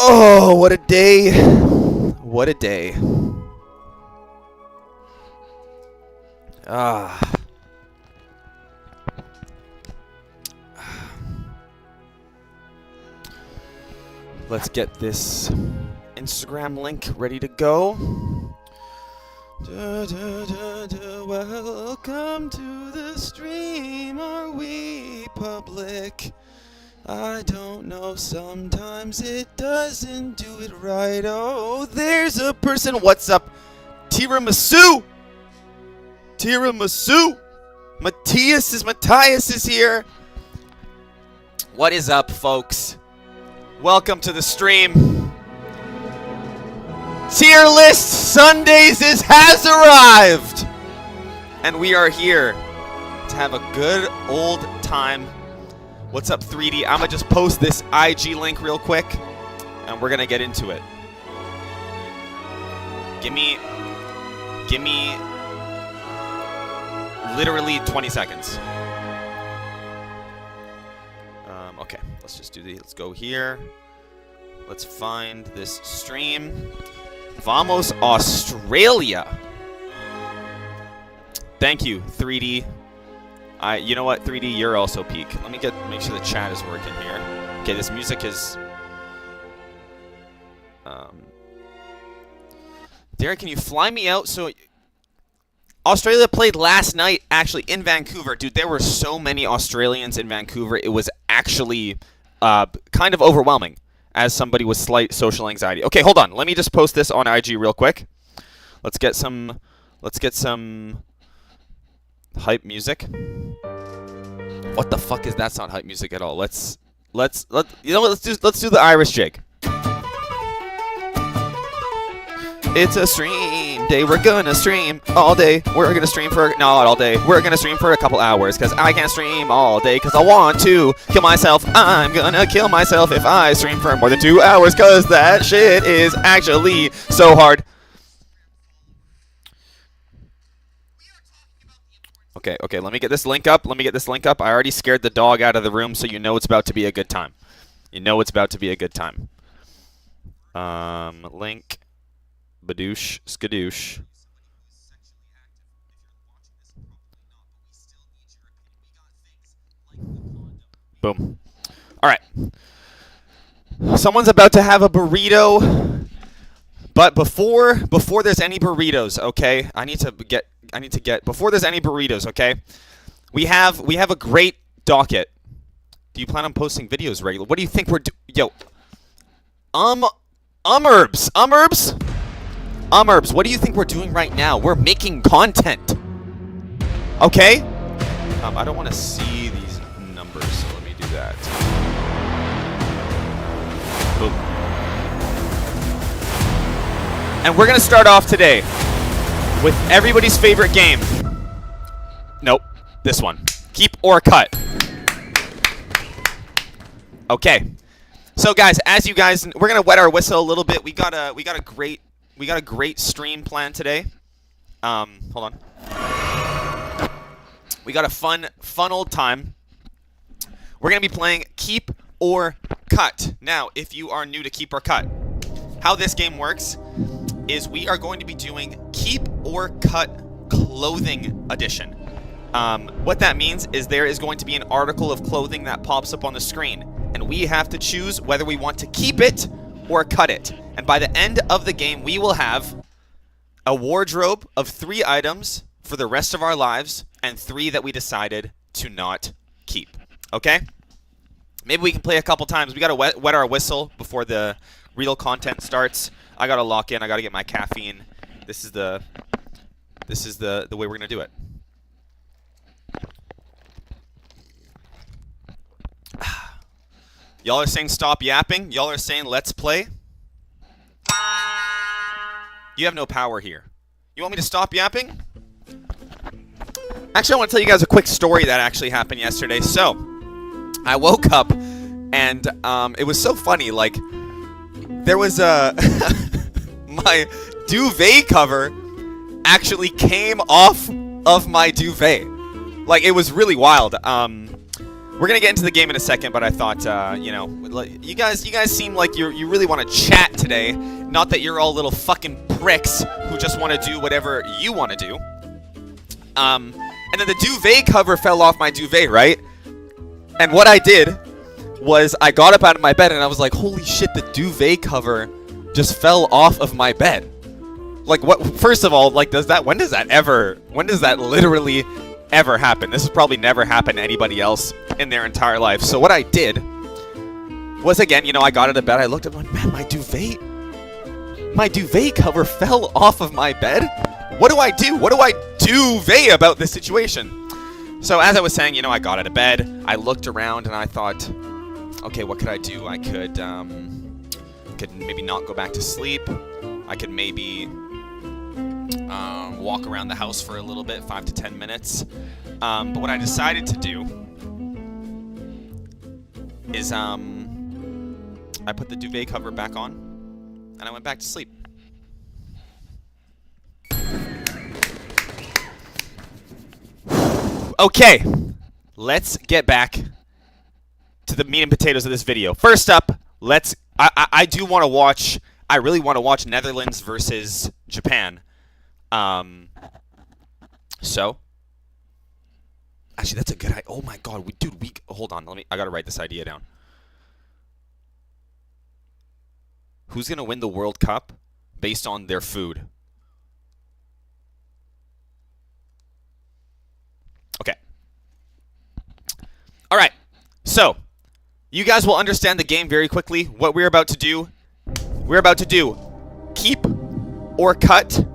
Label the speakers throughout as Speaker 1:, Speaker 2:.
Speaker 1: Oh, what a day. What a day. Let's get this Instagram link ready to go. Welcome to the stream. Are we public? I don't know, sometimes it doesn't do it right. Oh, there's a person. What's up? Tiramisu! Tiramisu! Matthias is here. What is up, folks? Welcome to the stream. Tier List Sundays has arrived! And we are here to have a good old time. What's up, 3D? I'm going to just post this IG link real quick, and we're going to get into it. Give me literally 20 seconds. Okay, let's just do the, let's go here. Let's find this stream. Vamos, Australia. Thank you, 3D. You know what, 3D, you're also peak. Let me make sure the chat is working here. Okay, this music is... Derek, can you fly me out? So, Australia played last night, actually, in Vancouver. Dude, there were so many Australians in Vancouver. It was actually kind of overwhelming as somebody with slight social anxiety. Okay, hold on. Let me just post this on IG real quick. Let's get some hype music. What the fuck is that's not hype music at all? Let's you know what, let's do the Irish jig. It's a stream day. We're gonna stream all day. We're gonna stream for not all day. We're gonna stream for a couple hours because I can't stream all day because I want to kill myself. I'm gonna kill myself if I stream for more than 2 hours because that shit is actually so hard. Okay, let me get this link up. I already scared the dog out of the room, so you know it's about to be a good time. Link. Badoosh. Skadoosh. Boom. Alright. Someone's about to have a burrito. But before there's any burritos, okay? Before there's any burritos, okay? We have a great docket. Do you plan on posting videos regularly? What do you think we're Yo. Umbs, what do you think we're doing right now? We're making content. Okay? I don't want to see these numbers, so let me do that. Boom. And we're going to start off today with everybody's favorite game. Nope, this one. Keep or cut. Okay. So guys, as you guys, we're going to wet our whistle a little bit. We got a great stream planned today. Hold on. We got a fun old time. We're going to be playing Keep or Cut. Now, if you are new to Keep or Cut, how this game works is we are going to be doing Keep or Cut Clothing Edition. What that means is there is going to be an article of clothing that pops up on the screen, and we have to choose whether we want to keep it or cut it. And by the end of the game, we will have a wardrobe of 3 items for the rest of our lives and 3 that we decided to not keep. Okay? Maybe we can play a couple times. We got to wet our whistle before the real content starts. I got to lock in. I got to get my caffeine. This is the way we're going to do it. Y'all are saying stop yapping. Y'all are saying let's play. You have no power here. You want me to stop yapping? Actually, I want to tell you guys a quick story that actually happened yesterday. So, I woke up and it was so funny. Like, there was my duvet cover actually came off of my duvet. Like, it was really wild. We're gonna get into the game in a second, but I thought, you know, you guys seem like you really want to chat today. Not that you're all little fucking pricks who just want to do whatever you want to do. And then the duvet cover fell off my duvet, right? And what I did was I got up out of my bed and I was like, holy shit, the duvet cover just fell off of my bed. Like, what? First of all, like, when does that literally ever happen? This has probably never happened to anybody else in their entire life. So what I did was, again, you know, I got out of bed, I looked at, man, my duvet cover fell off of my bed. What do I do? What do I duvet about this situation? So as I was saying, you know, I got out of bed, I looked around, and I thought, okay, what could I do? I could maybe not go back to sleep. I could maybe walk around the house for a little bit, 5 to 10 minutes. But what I decided to do is I put the duvet cover back on, and I went back to sleep. Okay, let's get back to the meat and potatoes of this video. First up, I really want to watch Netherlands versus Japan. So, actually, that's a good idea. Oh my god, hold on, I gotta write this idea down. Who's gonna win the World Cup based on their food? Okay. Alright, so, you guys will understand the game very quickly. What we're about to do, keep or cut.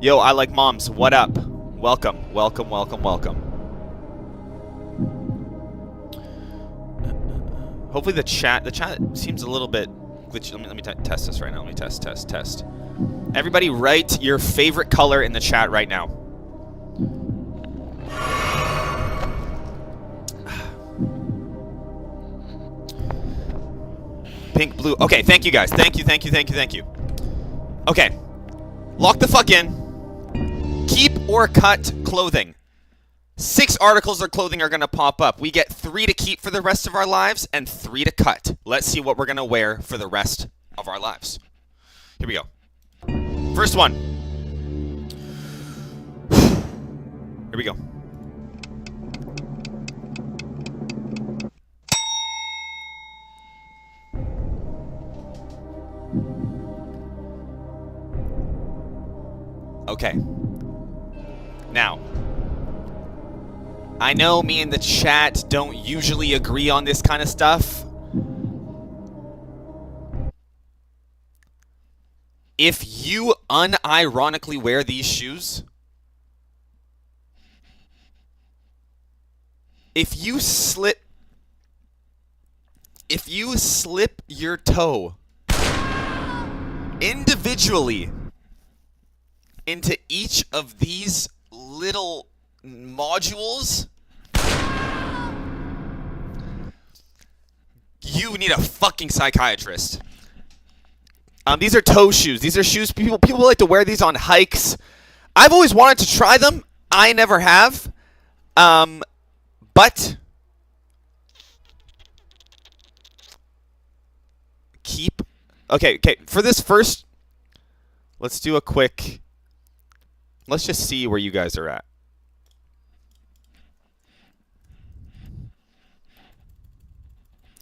Speaker 1: Yo, I like moms. What up? Welcome, welcome, welcome, welcome. Hopefully the chat seems a little bit glitchy. Let me test this right now. Let me test. Everybody write your favorite color in the chat right now. Pink, blue. Okay, thank you guys. Thank you. Okay. Lock the fuck in. Keep or cut clothing. 6 articles of clothing are going to pop up. We get 3 to keep for the rest of our lives and 3 to cut. Let's see what we're going to wear for the rest of our lives. Here we go. First one. Here we go. Okay. Now, I know me and the chat don't usually agree on this kind of stuff. If you unironically wear these shoes, if you slip your toe individually into each of these little modules, you need a fucking psychiatrist. These are toe shoes. These are shoes people like to wear these on hikes. I've always wanted to try them. I never have. But keep. Okay. For this first, let's do a quick. Let's just see where you guys are at.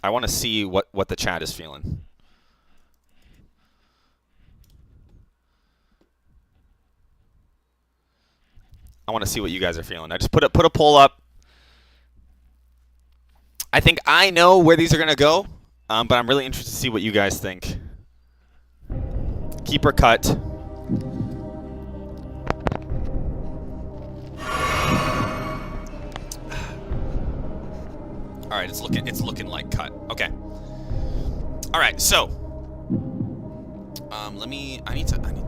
Speaker 1: I want to see what the chat is feeling. I want to see what you guys are feeling. I just put a poll up. I think I know where these are going to go, but I'm really interested to see what you guys think. Keep or cut. All right, it's looking like cut. Okay. All right, so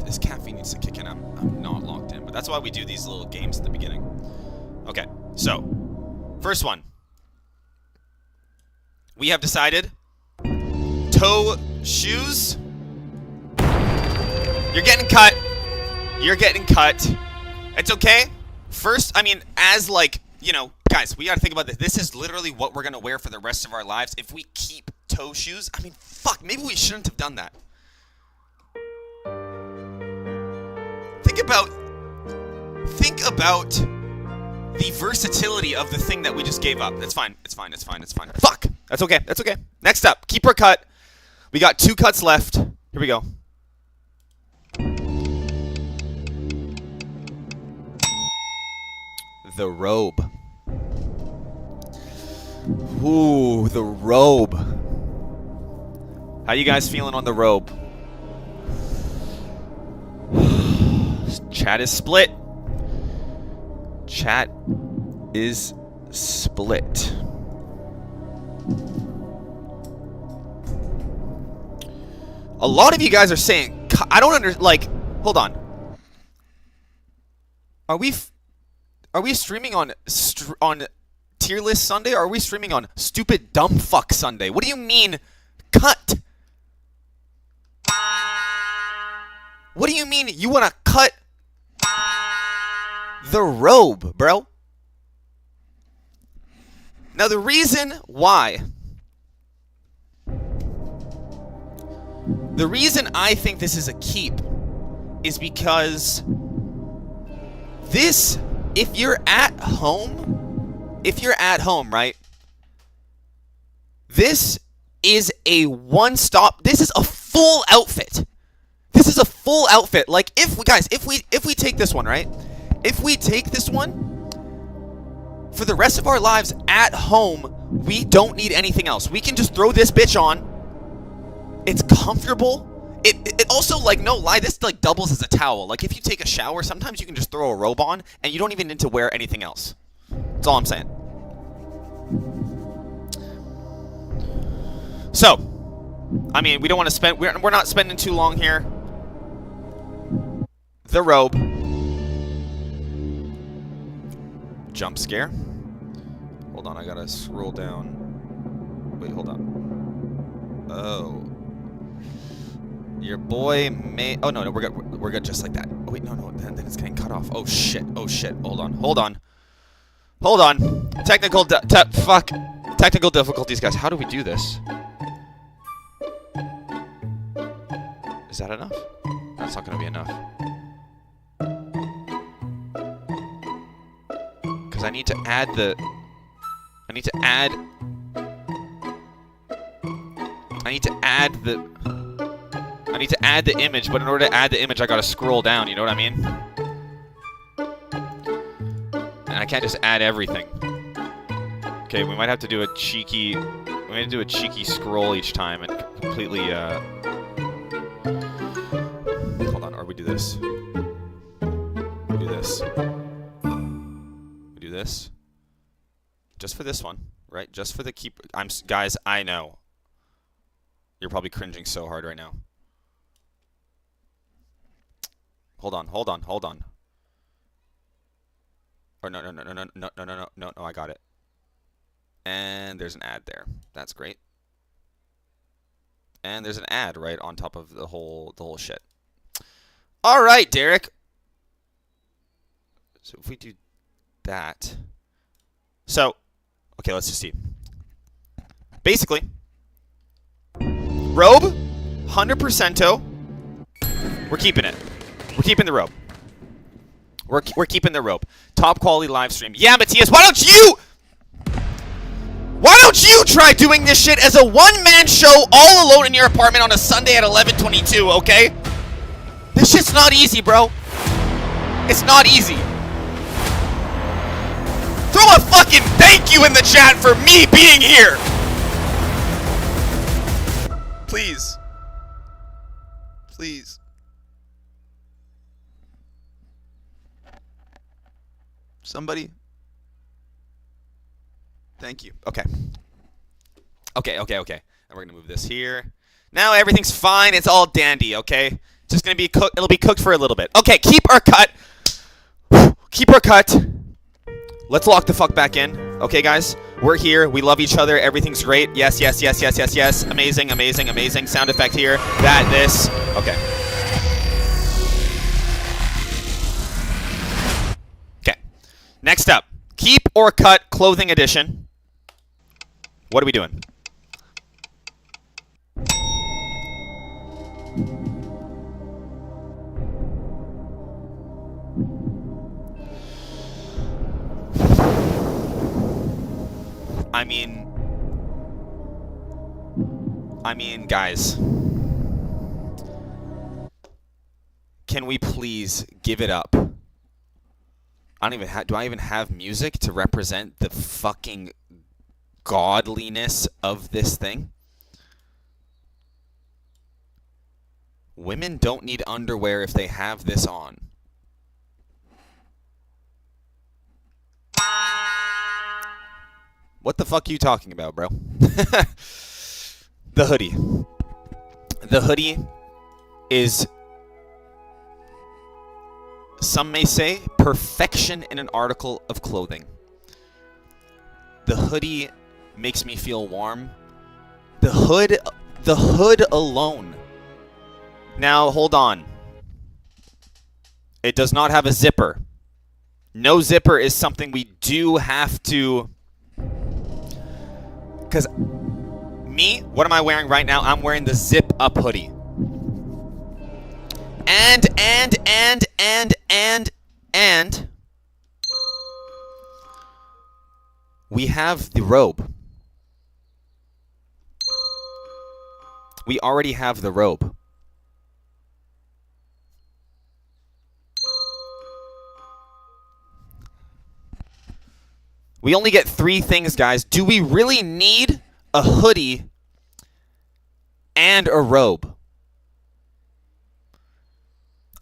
Speaker 1: this caffeine needs to kick in. I'm not locked in, but that's why we do these little games at the beginning. Okay, so first one. We have decided toe shoes. You're getting cut. You're getting cut. It's okay. First, I mean, as like, you know, Guys, we gotta think about this. This is literally what we're gonna wear for the rest of our lives. If we keep toe shoes, I mean, fuck, maybe we shouldn't have done that. Think about the versatility of the thing that we just gave up. It's fine. It's fine. It's fine. It's fine. Fuck. That's okay. That's okay. Next up, keeper cut. We got 2 cuts left. Here we go. The robe. Ooh, the robe. How you guys feeling on the robe? Chat is split. Chat is split. A lot of you guys are saying, I don't like, hold on. Are we streaming on Tier List Sunday, or are we streaming on Stupid Dumb Fuck Sunday? What do you mean, cut? What do you mean you want to cut the robe, bro? Now, the reason why... The reason I think this is a keep is because this, if you're at home, right? This is a one-stop, this is a full outfit. This is a full outfit. Like, if we take this one, right? If we take this one, for the rest of our lives at home, we don't need anything else. We can just throw this bitch on. It's comfortable. It also, like, no lie, this like doubles as a towel. Like, if you take a shower, sometimes you can just throw a robe on and you don't even need to wear anything else. That's all I'm saying. So, I mean, we don't want to spend, we're not spending too long here. The robe. Jump scare. Hold on, I gotta scroll down. Wait, hold on. Oh. Your boy may... Oh, no, we're good. We're good just like that. Oh, wait, no, then it's getting cut off. Oh, shit. Hold on. Technical difficulties, guys. How do we do this? Is that enough? That's not gonna be enough. Because I need to add the... I need to add the image, but in order to add the image, I gotta scroll down, you know what I mean? And I can't just add everything. Okay, we might have to do a cheeky... We might do a cheeky scroll each time and completely, Hold on, or we do this. We do this. We do this. Just for this one, right? Just for the keep... Guys, I know. You're probably cringing so hard right now. Hold on. Or no, I got it. And there's an ad there. That's great. And there's an ad right on top of the whole shit. All right, Derek. So if we do that. So, okay, let's just see. Basically, robe, 100%. We're keeping it. We're keeping the robe. We're keeping the robe. Top quality live stream. Yeah, Matthias, why don't you try doing this shit as a one-man show all alone in your apartment on a Sunday at 11:22, okay? This shit's not easy, bro. It's not easy. Throw a fucking thank you in the chat for me being here. Please. Please. Somebody. Thank you. Okay. And we're gonna move this here. Now everything's fine. It's all dandy. Okay. It's just gonna be cooked. It'll be cooked for a little bit. Okay. Keep our cut. Keep our cut. Let's lock the fuck back in. Okay, guys. We're here. We love each other. Everything's great. Yes. Amazing. Sound effect here. That. This. Okay. Next up. Keep or cut clothing edition. What are we doing? I mean, guys. Can we please give it up? I don't even do I even have music to represent the fucking godliness of this thing? Women don't need underwear if they have this on. What the fuck are you talking about, bro? The hoodie. The hoodie is, some may say, perfection in an article of clothing. The hoodie makes me feel warm. The hood alone. Now, hold on. It does not have a zipper. No zipper is something we do have to... Because me, what am I wearing right now? I'm wearing the zip-up hoodie. And we have the robe. We already have the robe. We only get 3 things, guys. Do we really need a hoodie and a robe?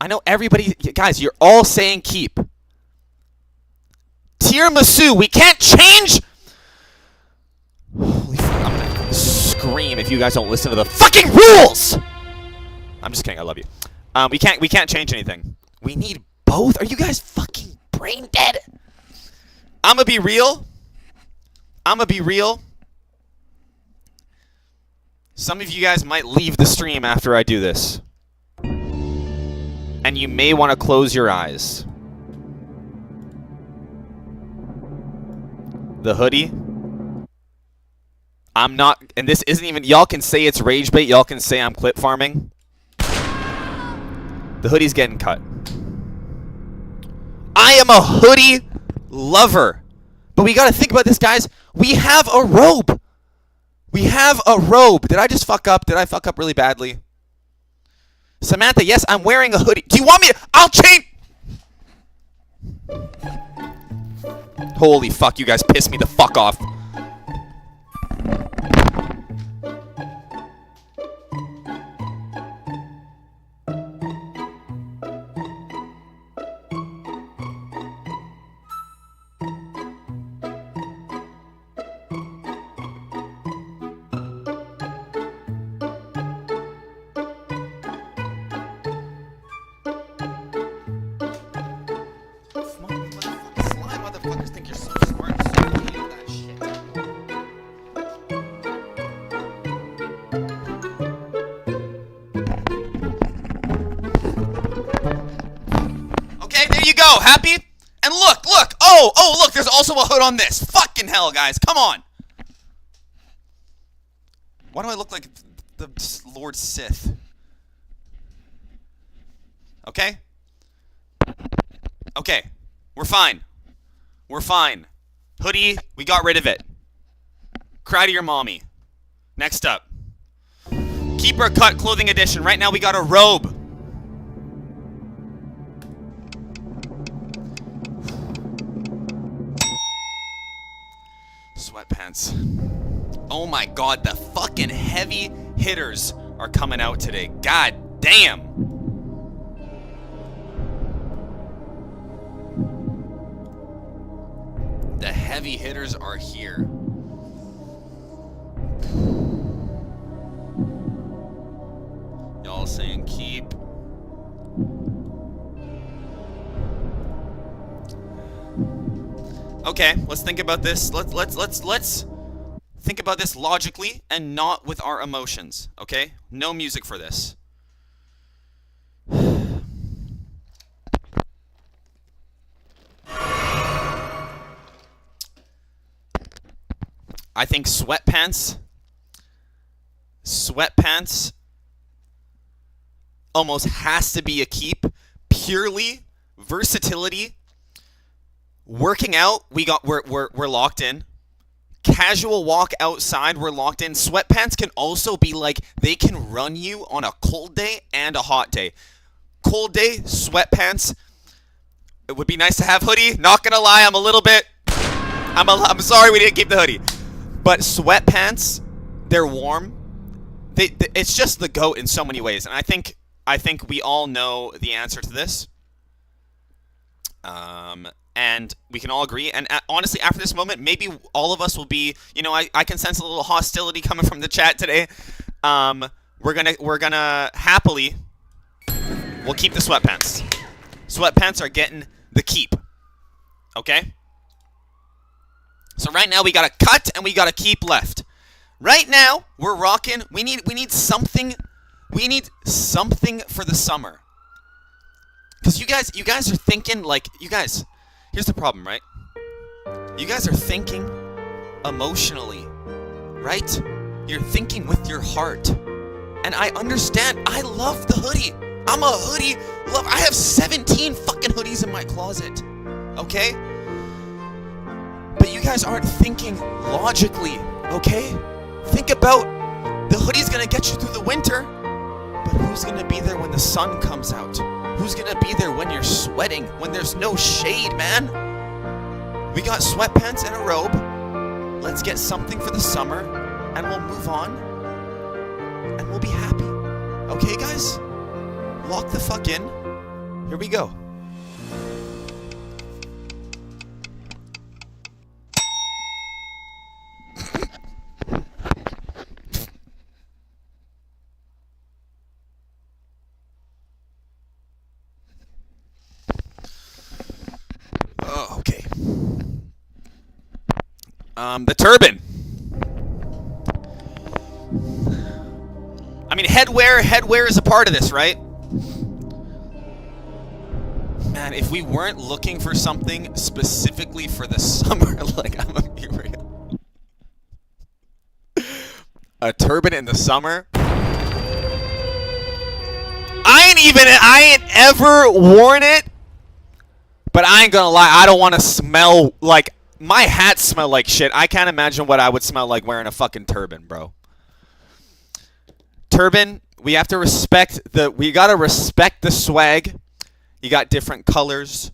Speaker 1: I know everybody... Guys, you're all saying keep. Tiramisu, we can't change... Holy fuck, I'm gonna scream if you guys don't listen to the fucking rules! I'm just kidding, I love you. We can't change anything. We need both? Are you guys fucking brain dead? I'm gonna be real. Some of you guys might leave the stream after I do this. And you may want to close your eyes. The hoodie. I'm not, and this isn't even, y'all can say it's rage bait, y'all can say I'm clip farming. The hoodie's getting cut. I am a hoodie lover. But we gotta think about this, guys. We have a robe. We have a robe. Did I just fuck up? Did I fuck up really badly? Samantha, yes, I'm wearing a hoodie. Do you want me to? I'll change. Holy fuck, you guys pissed me the fuck off. Happy? And look! Oh, look, there's also a hood on this. Fucking hell, guys. Come on. Why do I look like the Lord Sith? Okay? Okay. We're fine. Hoodie, we got rid of it. Cry to your mommy. Next up. Keep or cut clothing edition. Right now we got a robe. Sweatpants. Oh my god, the fucking heavy hitters are coming out today. God damn. The heavy hitters are here. Y'all saying keep. Okay, let's think about this. Let's think about this logically and not with our emotions, okay? No music for this. I think sweatpants almost has to be a keep. Purely versatility. Working out, we're locked in. Casual walk outside, we're locked in. Sweatpants can also be like, they can run you on a cold day and a hot day. Cold day, sweatpants. It would be nice to have hoodie. Not gonna lie, I'm a little bit. I'm sorry we didn't keep the hoodie. But sweatpants, they're warm. It's just the GOAT in so many ways, and I think we all know the answer to this. And we can all agree. And honestly, after this moment, maybe all of us will be, you know, I can sense a little hostility coming from the chat today. We're gonna happily, we'll keep the sweatpants. Sweatpants are getting the keep. Okay? So right now we got a cut and we got a keep left. Right now, we're rocking. We need something. We need something for the summer. Because you guys are thinking, like, you guys, here's the problem, right? You guys are thinking emotionally, right? You're thinking with your heart. And I understand. I love the hoodie. I'm a hoodie lover. I have 17 fucking hoodies in my closet. Okay? But you guys aren't thinking logically, okay? Think about the hoodie's gonna get you through the winter, but who's gonna be there when the sun comes out? Who's gonna be there when you're sweating, when there's no shade, man? We got sweatpants and a robe. Let's get something for the summer, and we'll move on, and we'll be happy. Okay, guys? Lock the fuck in. Here we go. Oh, okay. The turban. I mean, headwear is a part of this, right? Man, if we weren't looking for something specifically for the summer, like, I'm gonna be real. A turban in the summer? I ain't ever worn it, but I ain't gonna lie, I don't want to smell like, my hats smell like shit. I can't imagine what I would smell like wearing a fucking turban, bro. Turban, we have to respect we gotta respect the swag. You got different colors.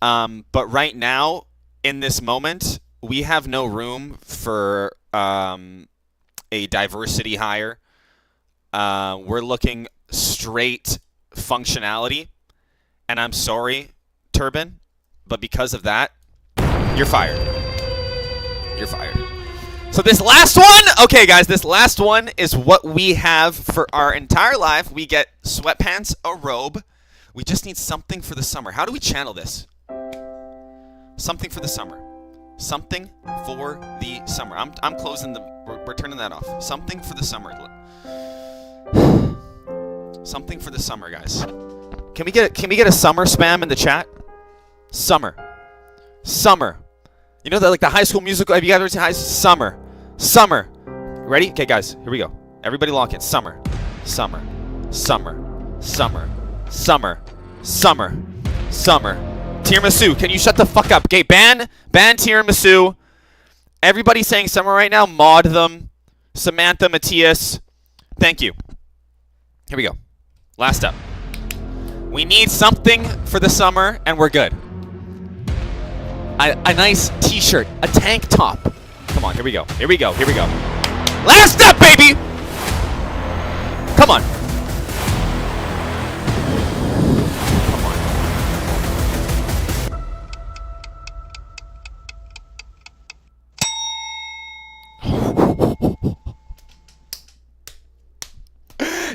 Speaker 1: But right now, in this moment, we have no room for a diversity hire. We're looking straight functionality. And I'm sorry, Turban, but because of that, you're fired. You're fired. So this last one, okay guys, this last one is what we have for our entire life. We get sweatpants, a robe. We just need something for the summer. How do we channel this? Something for the summer. Something for the summer. I'm closing we're turning that off. Something for the summer. Something for the summer, guys. Can we get a summer spam in the chat? Summer. Summer. You know that, like, the High School Musical? Have you guys ever seen Summer? Summer. Ready? Okay, guys. Here we go. Everybody lock in. Summer. Summer. Summer. Summer. Summer. Summer. Summer. Tiramisu. Can you shut the fuck up? Okay, ban tiramisu. Everybody saying summer right now. Mod them. Samantha, Matthias. Thank you. Here we go. Last up. We need something for the summer, and we're good. A nice t-shirt, a tank top. Come on, here we go. Here we go. Here we go. Last up, baby! Come on.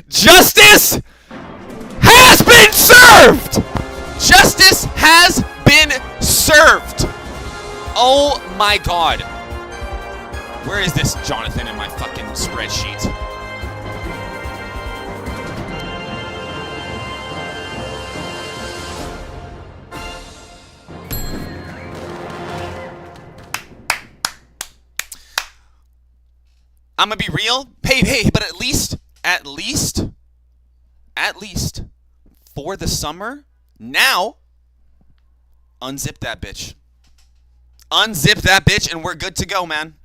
Speaker 1: Justice has been served! Justice has been served! Oh my god. Where is this, Jonathan, in my fucking spreadsheet? I'm gonna be real. Hey, but at least, for the summer, now, unzip that bitch. Unzip that bitch, and we're good to go, man.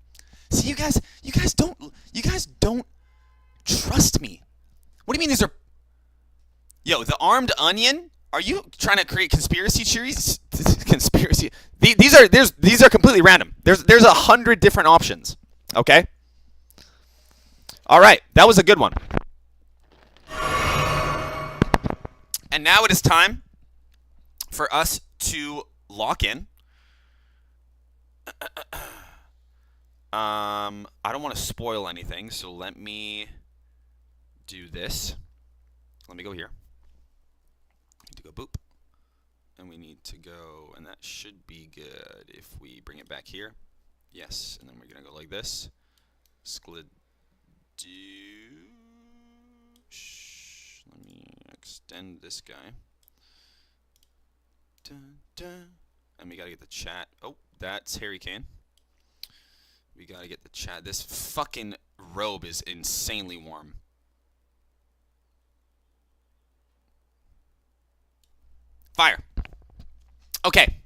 Speaker 1: See, you guys don't trust me. What do you mean these are? Yo, the armed onion? Are you trying to create conspiracy theories? Conspiracy. These are completely random. There's 100 different options. Okay. All right, that was a good one. And now it is time for us to lock in. I don't want to spoil anything, so let me do this. Let me go here. Need to go boop. And we need to go, and that should be good if we bring it back here. Yes, and then we're going to go like this. Sklidoosh. Let me extend this guy. Dun, dun. And we got to get the chat. Oh, that's Harry Kane. We got to get the chat. This fucking robe is insanely warm. Fire. Okay.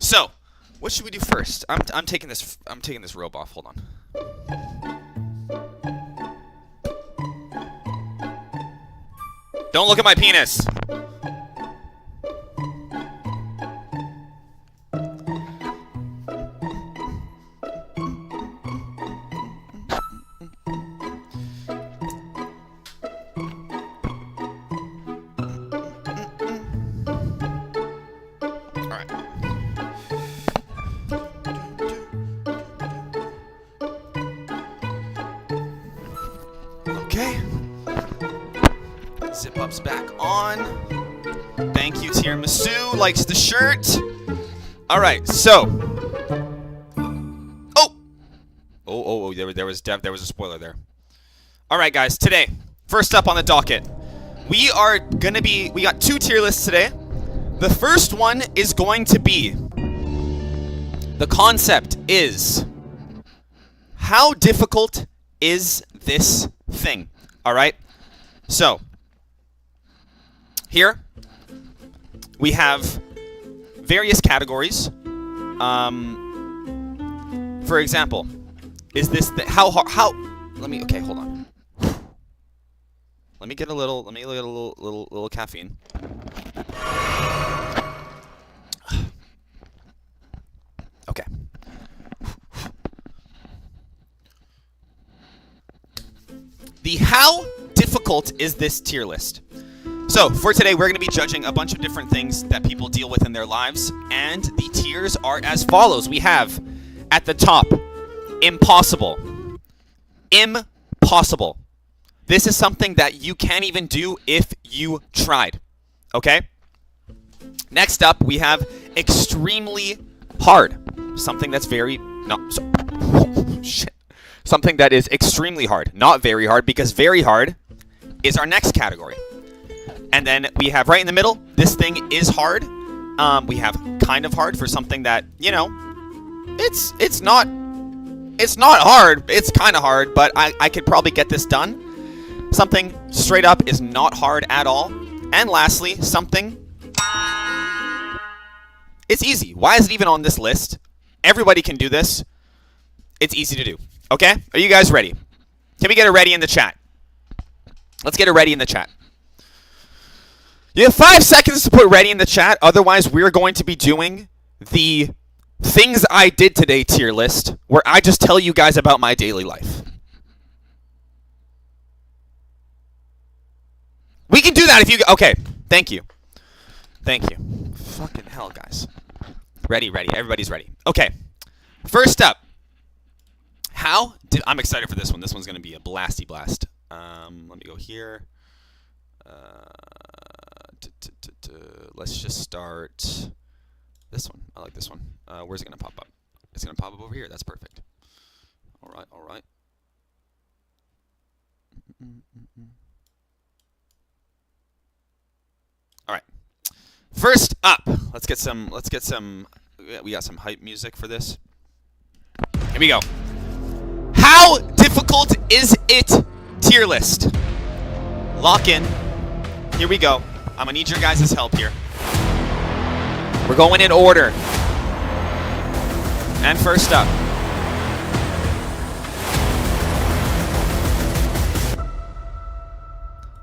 Speaker 1: So, what should we do first? I'm taking this robe off. Hold on. Don't look at my penis. Okay. Zip up's back on. Thank you, Tiramisu. Likes the shirt. Alright, so. Oh, there was a spoiler there. Alright, guys, today, first up on the docket, we got 2 tier lists today. The first one is going to be, the concept is, how difficult is this thing? Alright? So, here, we have various categories. For example, is this okay, hold on. Let me get a little caffeine. Okay. The how difficult is this tier list? So, for today, we're going to be judging a bunch of different things that people deal with in their lives, and the tiers are as follows. We have, at the top, impossible. Impossible. This is something that you can't even do if you tried. Okay? Next up, we have extremely hard. Something that's something that is extremely hard. Not very hard, because very hard is our next category. And then we have right in the middle, this thing is hard. We have kind of hard for something that, you know, it's not hard. It's kind of hard, but I could probably get this done. Something straight up is not hard at all. And lastly, something, it's easy. Why is it even on this list? Everybody can do this. It's easy to do. Okay? Are you guys ready? Can we get a ready in the chat? Let's get a ready in the chat. You have 5 seconds to put ready in the chat. Otherwise, we're going to be doing the things I did today tier list, where I just tell you guys about my daily life. We can do that if you... Okay. Thank you. Thank you. Fucking hell, guys. Ready. Everybody's ready. Okay. First up. I'm excited for this one. This one's going to be a blasty blast. Let me go here. Let's just start this one. I like this one. Where's it going to pop up? It's going to pop up over here. That's perfect. All right. All right. First up, let's get some. We got some hype music for this. Here we go. How difficult difficult is it tier list. Lock in. Here we go. I'm gonna need your guys' help here. We're going in order. And first up.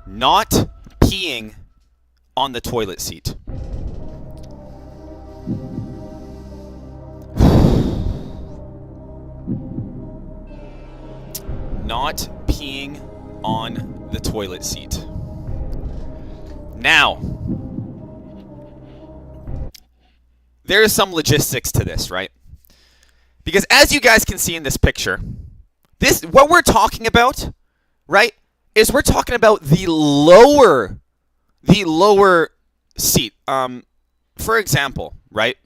Speaker 1: Not peeing on the toilet seat. Not peeing on the toilet seat. Now, there is some logistics to this, right? Because as you guys can see in this picture, what we're talking about, right, is we're talking about the lower seat. For example, right,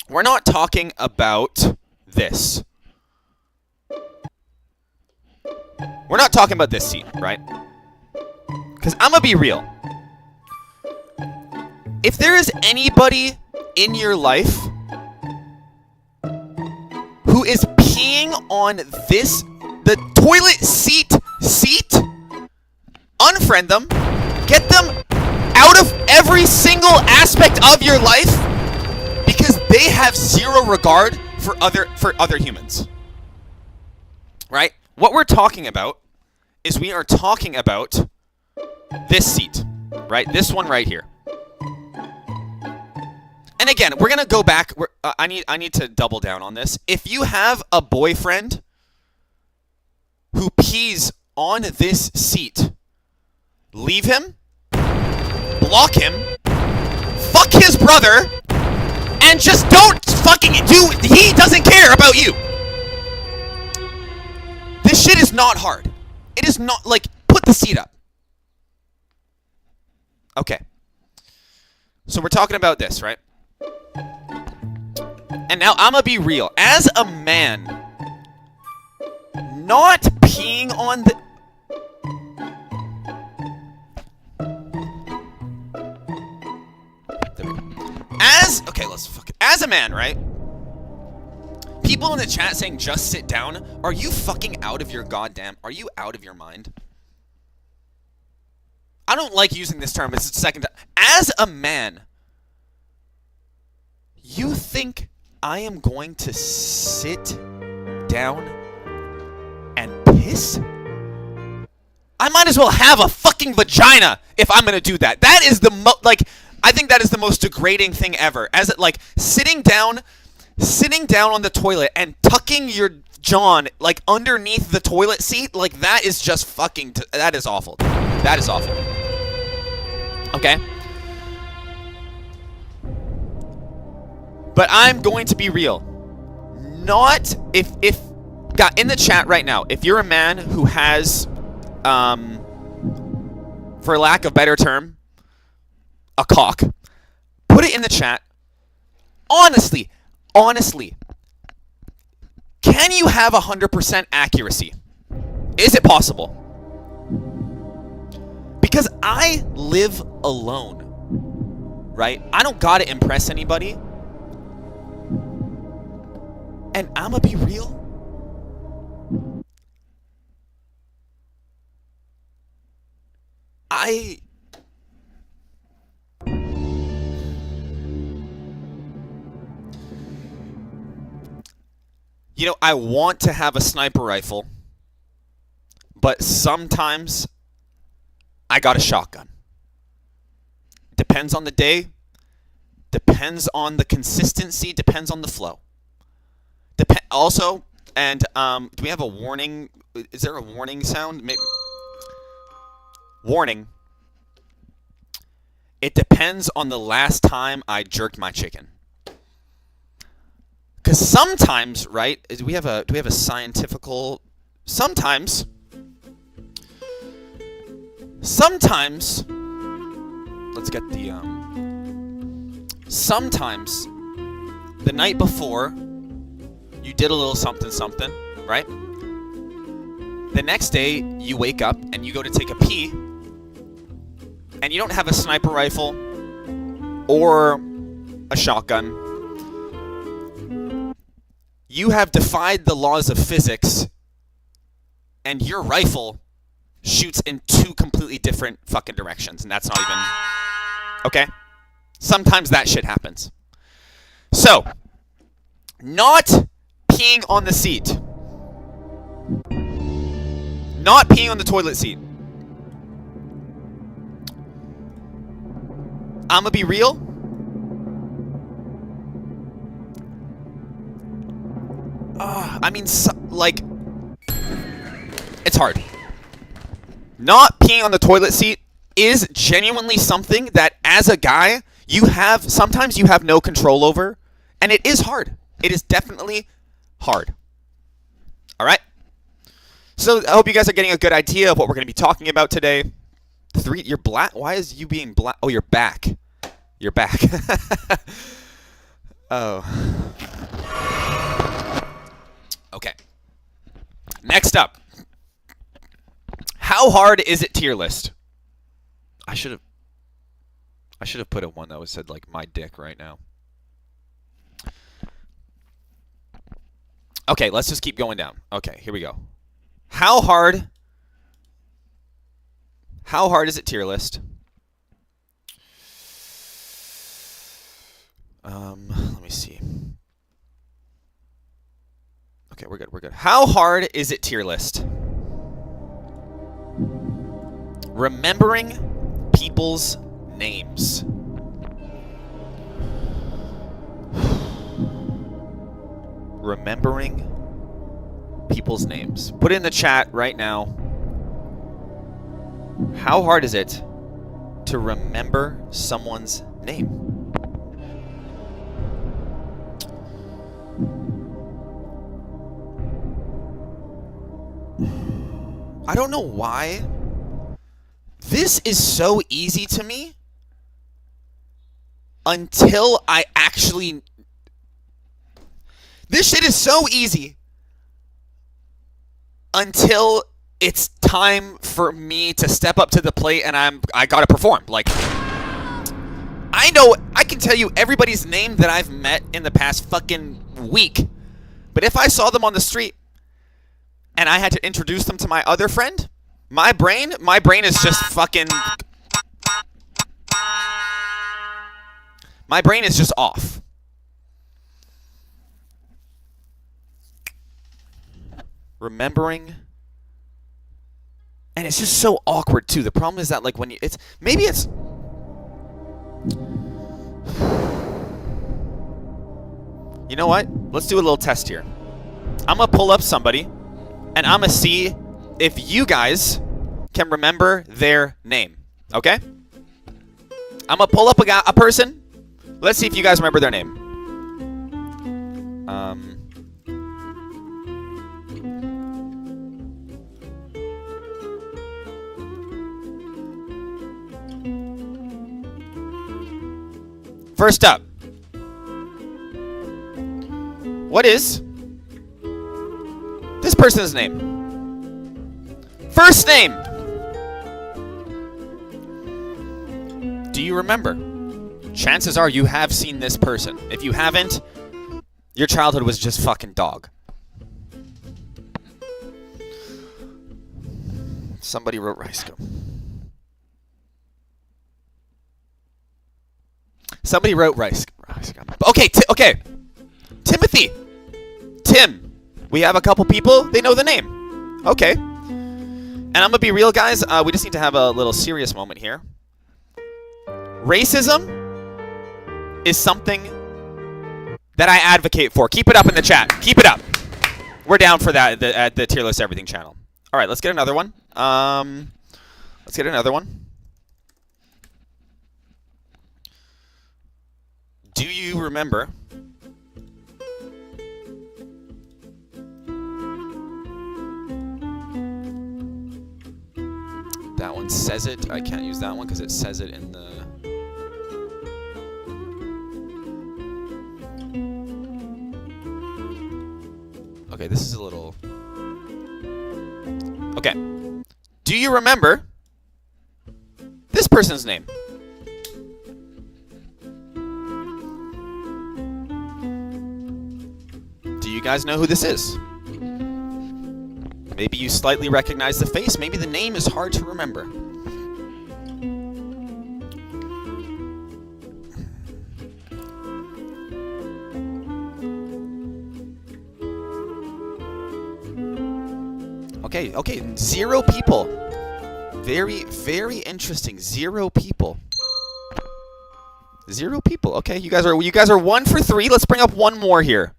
Speaker 1: we're not talking about this. We're not talking about this seat, right? Because I'm gonna be real. If there is anybody in your life who is peeing on the toilet seat, unfriend them, get them out of every single aspect of your life, because they have zero regard for other humans. Right? What we're talking about is we are talking about this seat, right? This one right here. And again, we're gonna go back. I need to double down on this. If you have a boyfriend who pees on this seat, leave him, block him, fuck his brother, and just don't fucking do. He doesn't care about you. This shit is not hard. It is not like put the seat up. Okay. So we're talking about this, right? And now I'm gonna be real. As a man, not peeing on the... There we go. Okay, let's fucking... As a man, right? People in the chat saying just sit down. Are you fucking out of your goddamn... Are you out of your mind? I don't like using this term. It's the second time. As a man, you think I am going to sit down and piss? I might as well have a fucking vagina if I'm gonna do that. That is the I think that is the most degrading thing ever. As it like sitting down on the toilet and tucking your john like underneath the toilet seat, like that is just fucking that is awful. That is awful. Okay? But I'm going to be real. Not if got in the chat right now, if you're a man who has for lack of a better term, a cock, put it in the chat. Honestly, can you have 100% accuracy? Is it possible? Because I live alone, right? I don't gotta impress anybody. And I'ma be real. You know, I want to have a sniper rifle, but sometimes I got a shotgun. Depends on the day, depends on the consistency, depends on the flow. Also, and do we have a warning? Is there a warning sound? Maybe. Warning. It depends on the last time I jerked my chicken. Because sometimes, right? Do we have a scientifical? Sometimes. Let's get the Sometimes, the night before, you did a little something, right? The next day, you wake up and you go to take a pee, and you don't have a sniper rifle or a shotgun. You have defied the laws of physics and your rifle shoots in two completely different fucking directions, and that's not even... Okay? Sometimes that shit happens. So, not peeing on the seat. Not peeing on the toilet seat. I'm gonna be real. I mean, like, it's hard. Not peeing on the toilet seat is genuinely something that, as a guy, sometimes you have no control over, and it is hard. It is definitely hard. All right? So I hope you guys are getting a good idea of what we're going to be talking about today. You're black. Why is you being black? Oh, you're back. You're back. Oh. Okay. Next up. How hard is it tier list? I should have put a one that was said like my dick right now. Okay, let's just keep going down. Okay, here we go. How hard is it tier list? Let me see. Okay, we're good. How hard is it tier list? Remembering people's names. Remembering people's names. Put it in the chat right now. How hard is it to remember someone's name? I don't know why. This is so easy to me until I actually... This shit is so easy until it's time for me to step up to the plate and I gotta perform. Like, I know, I can tell you everybody's name that I've met in the past fucking week, but if I saw them on the street and I had to introduce them to my other friend, my brain is just fucking... My brain is just off. Remembering... And it's just so awkward, too. The problem is that, like, when you... Maybe it's... You know what? Let's do a little test here. I'm going to pull up somebody, and I'm going to see if you guys can remember their name. Okay? I'm going to pull up a person. Let's see if you guys remember their name. First up. What is this person's name? First name. Do you remember? Chances are you have seen this person. If you haven't, your childhood was just fucking dog. Somebody wrote Rice Gum. Somebody wrote Rice Gum. Okay, okay. Timothy. Tim. We have a couple people. They know the name. Okay. And I'm going to be real, guys. We just need to have a little serious moment here. Racism is something that I advocate for. Keep it up in the chat. Keep it up. We're down for that at the Tier List Everything channel. All right, let's get another one. Let's get another one. Do you remember that one says it? I can't use that one because it says it in the... Okay, this is a little... Okay. Do you remember this person's name? Do you guys know who this is? Maybe you slightly recognize the face. Maybe the name is hard to remember. Okay, okay, 0 people. Very, very interesting. 0 people. 0 people. Okay, you guys are 1 for 3. Let's bring up one more here.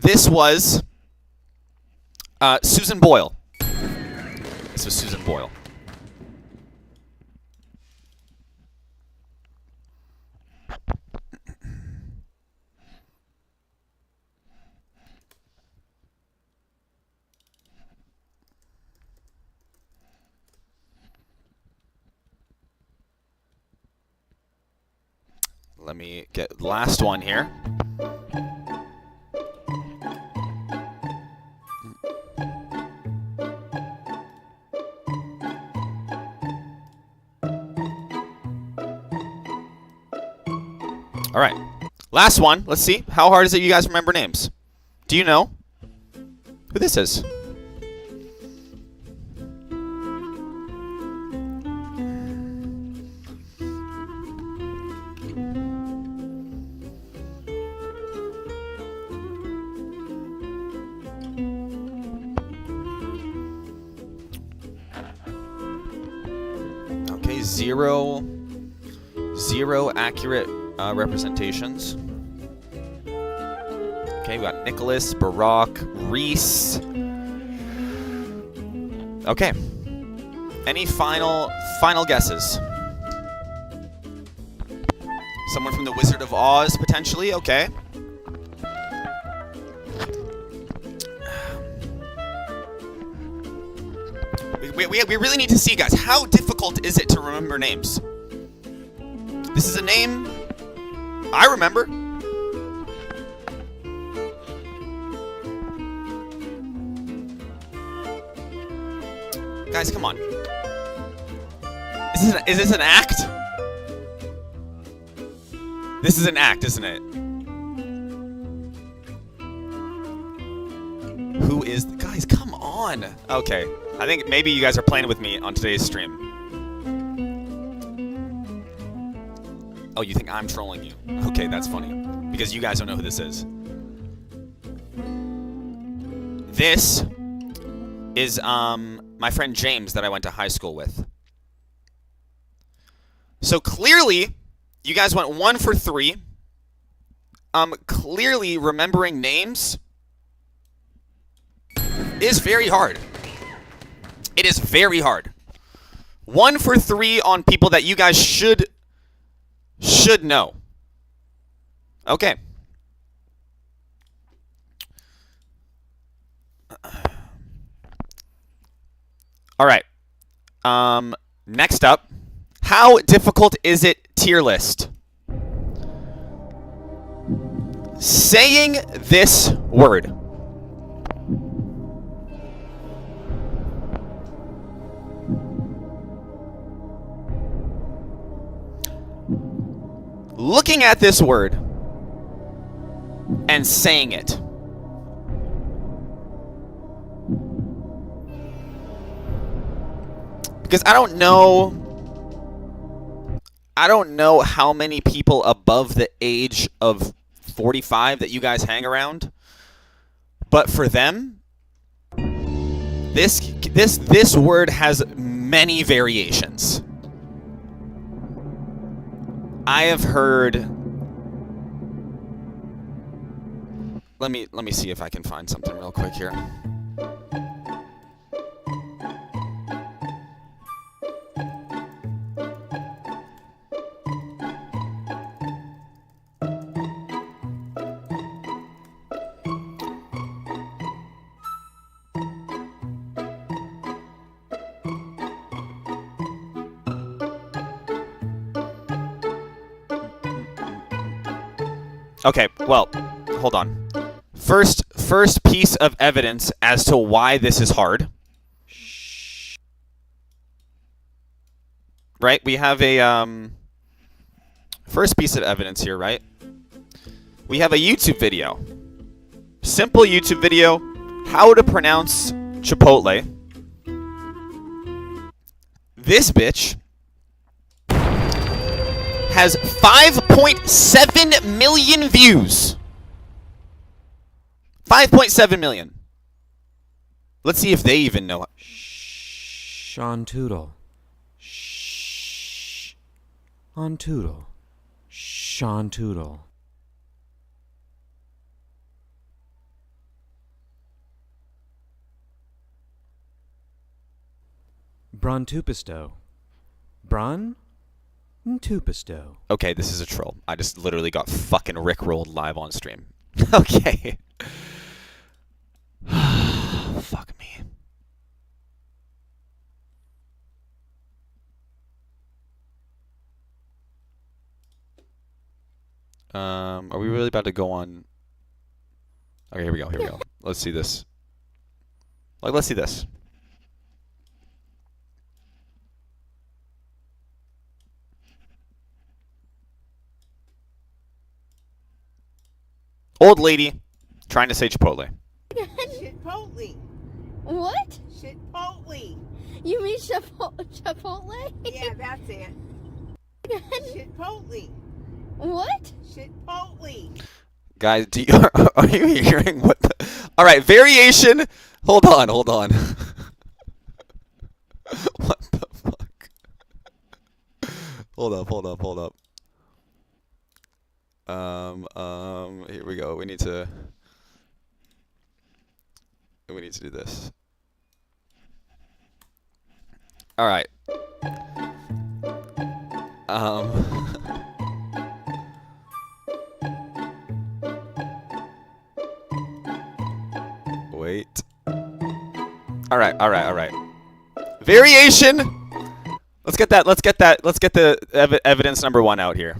Speaker 1: This was Susan Boyle. This was Susan Boyle. Let me get the last one here. All right. Last one. Let's see. How hard is it you guys remember names? Do you know who this is? Okay, zero accurate representations. Okay, we got Nicholas, Barack, Reese. Okay. Any final guesses? Someone from The Wizard of Oz, potentially? Okay. We really need to see, guys. How difficult is it to remember names? This is a name I remember. Guys, come on. Is this an act? This is an act, isn't it? Who is... Guys, come on. Okay. I think maybe you guys are playing with me on today's stream. Oh, you think I'm trolling you? Okay, that's funny. Because you guys don't know who this is. This is my friend James that I went to high school with. So clearly, you guys went 1 for 3. Clearly, remembering names is very hard. It is very hard. 1 for 3 on people that you guys should know. Okay. All right. Next up, how difficult is it tier list? Saying this word. Looking at this word and saying it. Because I don't know how many people above the age of 45 that you guys hang around. But for them, this word has many variations. I have heard... Let me see if I can find something real quick here. Okay, well, hold on. First piece of evidence as to why this is hard. Right? We have a first piece of evidence here, right? we have a YouTube video. Simple YouTube video. How to pronounce Chipotle. This bitch has 5.7 million views. 5.7 million. Let's see if they even know.
Speaker 2: Sean Toodle. Shh. On Toodle. Sean Toodle. Brun Tupisto. Brun Tupisto.
Speaker 1: Okay, this is a troll. I just literally got fucking rickrolled live on stream. Okay. Fuck me. Are we really about to go on? Okay, here we go. Here we go. Let's see this. Like, let's see this. Old lady trying to say Chipotle.
Speaker 3: Chipotle.
Speaker 4: What?
Speaker 3: Chipotle.
Speaker 4: You mean Chipotle?
Speaker 3: Yeah, that's it. Chipotle.
Speaker 4: What?
Speaker 3: Chipotle.
Speaker 1: Guys, are you hearing what the... All right, variation. Hold on. What the fuck? Hold up. Here we go. We need to do this. All right. Wait. All right. Variation. Let's get the evidence number 1 out here.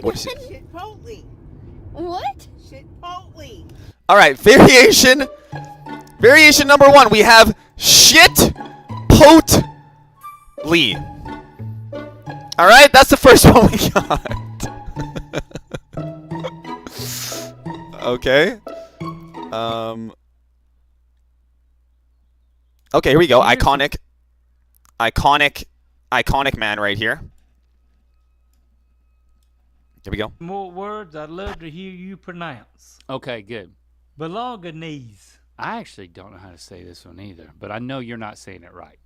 Speaker 1: What is it?
Speaker 3: Chipotle.
Speaker 4: What?
Speaker 3: Chipotle.
Speaker 1: All right, variation. Variation number 1. We have shit pot Lee. All right, that's the first one we got. Okay. Okay, here we go. Iconic man right here. Here we go.
Speaker 5: More words I'd love to hear you pronounce.
Speaker 6: Okay, good.
Speaker 5: Bolognese.
Speaker 6: I actually don't know how to say this one either, but I know you're not saying it right.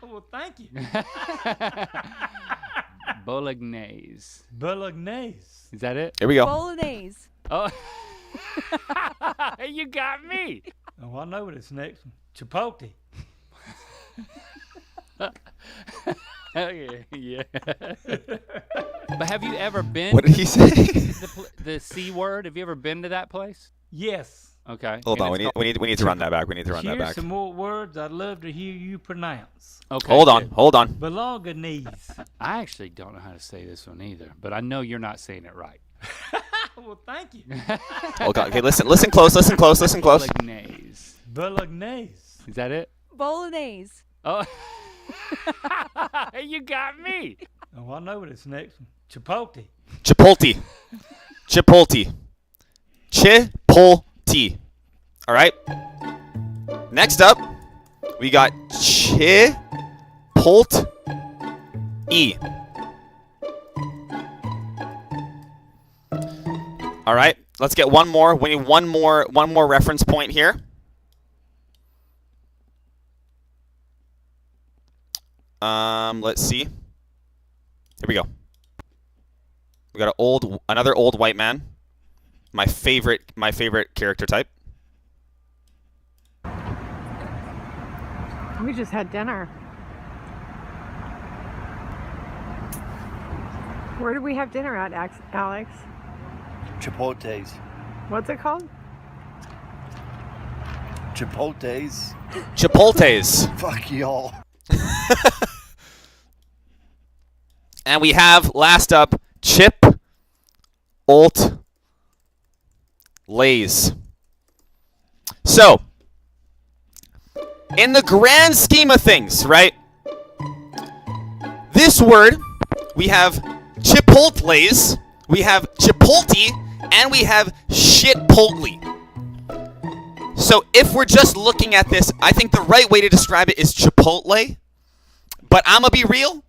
Speaker 5: Well, thank you.
Speaker 6: Bolognese.
Speaker 5: Bolognese.
Speaker 6: Is that it?
Speaker 1: Here we go.
Speaker 4: Bolognese.
Speaker 6: Oh, you got me.
Speaker 5: Oh, I know what it's next. Chipotle.
Speaker 6: Hell yeah. But have you ever been
Speaker 1: What did he say?
Speaker 6: the C word? Have you ever been to that place?
Speaker 5: Yes.
Speaker 6: Okay.
Speaker 1: Hold
Speaker 6: And
Speaker 1: on.
Speaker 6: it's
Speaker 1: We need to run that back. We need to run that
Speaker 5: Here's
Speaker 1: back.
Speaker 5: some more words I'd love to hear you pronounce.
Speaker 6: Okay.
Speaker 1: Hold on.
Speaker 6: good.
Speaker 1: Hold on.
Speaker 5: Bolognese.
Speaker 6: I actually don't know how to say this one either, but I know you're not saying it right.
Speaker 5: Well, thank you.
Speaker 1: Okay, listen close.
Speaker 6: Bolognese.
Speaker 5: Bolognese.
Speaker 6: Is that it?
Speaker 4: Bolognese.
Speaker 6: Oh, you got me.
Speaker 5: Oh, I know what it's next. Chipotle.
Speaker 1: Chipotle. All right. Next up, we got Chipotle. All right. Let's get one more. We need one more reference point here. Let's see. Here we go. We got another old white man. My favorite character type.
Speaker 7: We just had dinner. Where did we have dinner at, Alex?
Speaker 8: Chipotle's.
Speaker 7: What's it called?
Speaker 8: Chipotle's.
Speaker 1: Chipotle's.
Speaker 8: Fuck y'all.
Speaker 1: And we have, last up, Chip Alt Lays. So, in the grand scheme of things, right? This word, we have Chipotles, we have Chipotle, and we have Shitpotle. So if we're just looking at this, I think the right way to describe it is Chipotle. But I'm going to be real.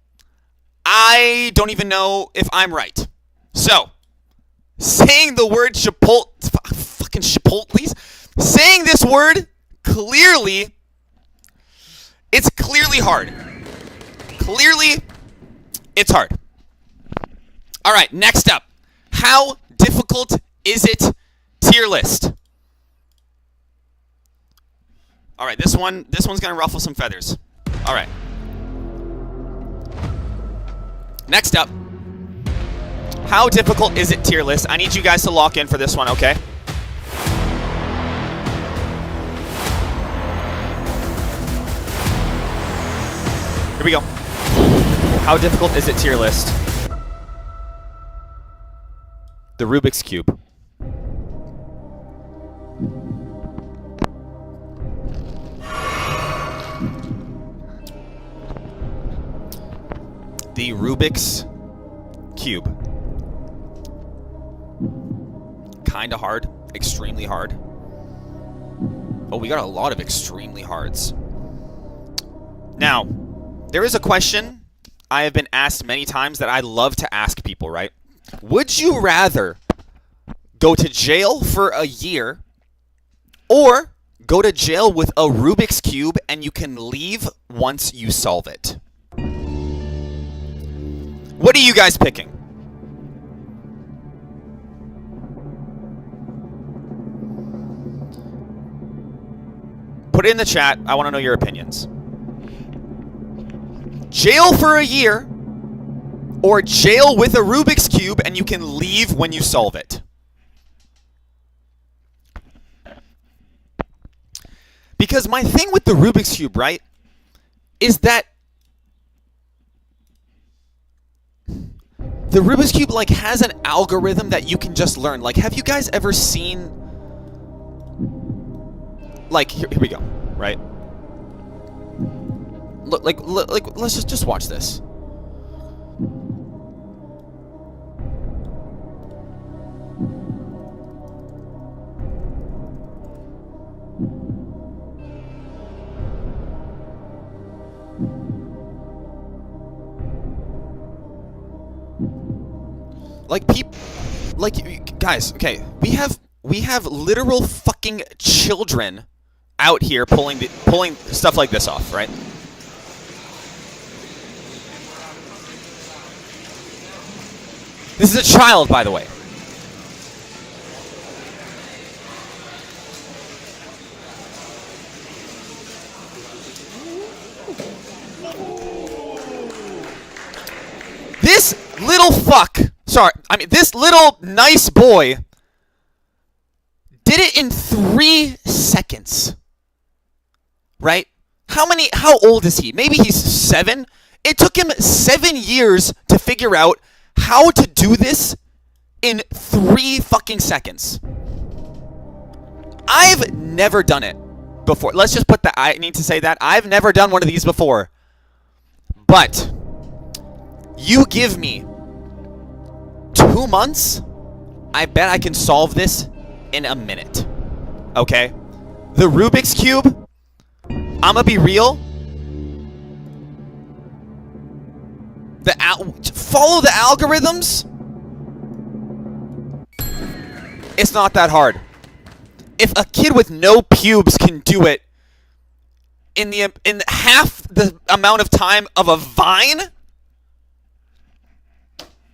Speaker 1: I don't even know if I'm right. So, saying the word fucking Chipotles, saying this word clearly, it's clearly hard. Clearly, it's hard. All right, next up. How difficult is it tier list? All right, this one's going to ruffle some feathers. All right. Next up. How difficult is it tier list? I need you guys to lock in for this one, okay? Here we go. How difficult is it tier list? The Rubik's Cube. The Rubik's Cube. Kinda hard. Extremely hard. Oh, we got a lot of extremely hards. Now, there is a question I have been asked many times that I love to ask people, right? Would you rather go to jail for a year or go to jail with a Rubik's Cube and you can leave once you solve it? What are you guys picking? Put it in the chat. I want to know your opinions. Jail for a year or jail with a Rubik's Cube and you can leave when you solve it. Because my thing with the Rubik's Cube, right, is that the Rubik's Cube, like, has an algorithm that you can just learn. Like, have you guys ever seen... Like, here we go, right? Look, like, let's just watch this. Like, guys, okay, we have literal fucking children out here pulling stuff like this off, right? This is a child, by the way. This little fuck, this little nice boy did it in 3 seconds. Right? How old is he? Maybe he's 7? It took him 7 years to figure out how to do this in 3 fucking seconds. I've never done it before. Let's just put that, I need to say that. I've never done one of these before. But you give me 2 months, I bet I can solve this in a minute. Okay? The Rubik's Cube, I'ma be real. Follow the algorithms. It's not that hard. If a kid with no pubes can do it in half the amount of time of a vine,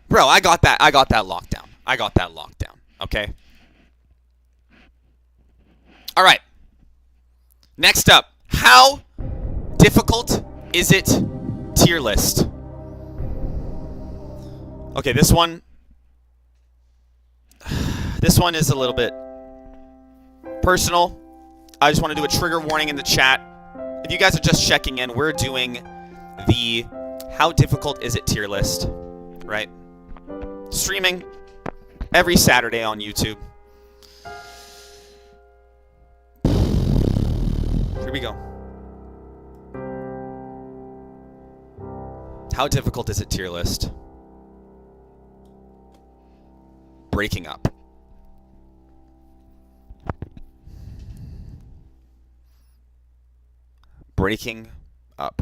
Speaker 1: bro, I got that locked down. I got that locked down. Okay. All right. Next up, how difficult is it tier list? Okay, this one is a little bit personal. I just want to do a trigger warning in the chat. If you guys are just checking in, we're doing the how difficult is it tier list, right? Streaming every Saturday on YouTube. Here we go. How difficult is it tier list? breaking up. Breaking up.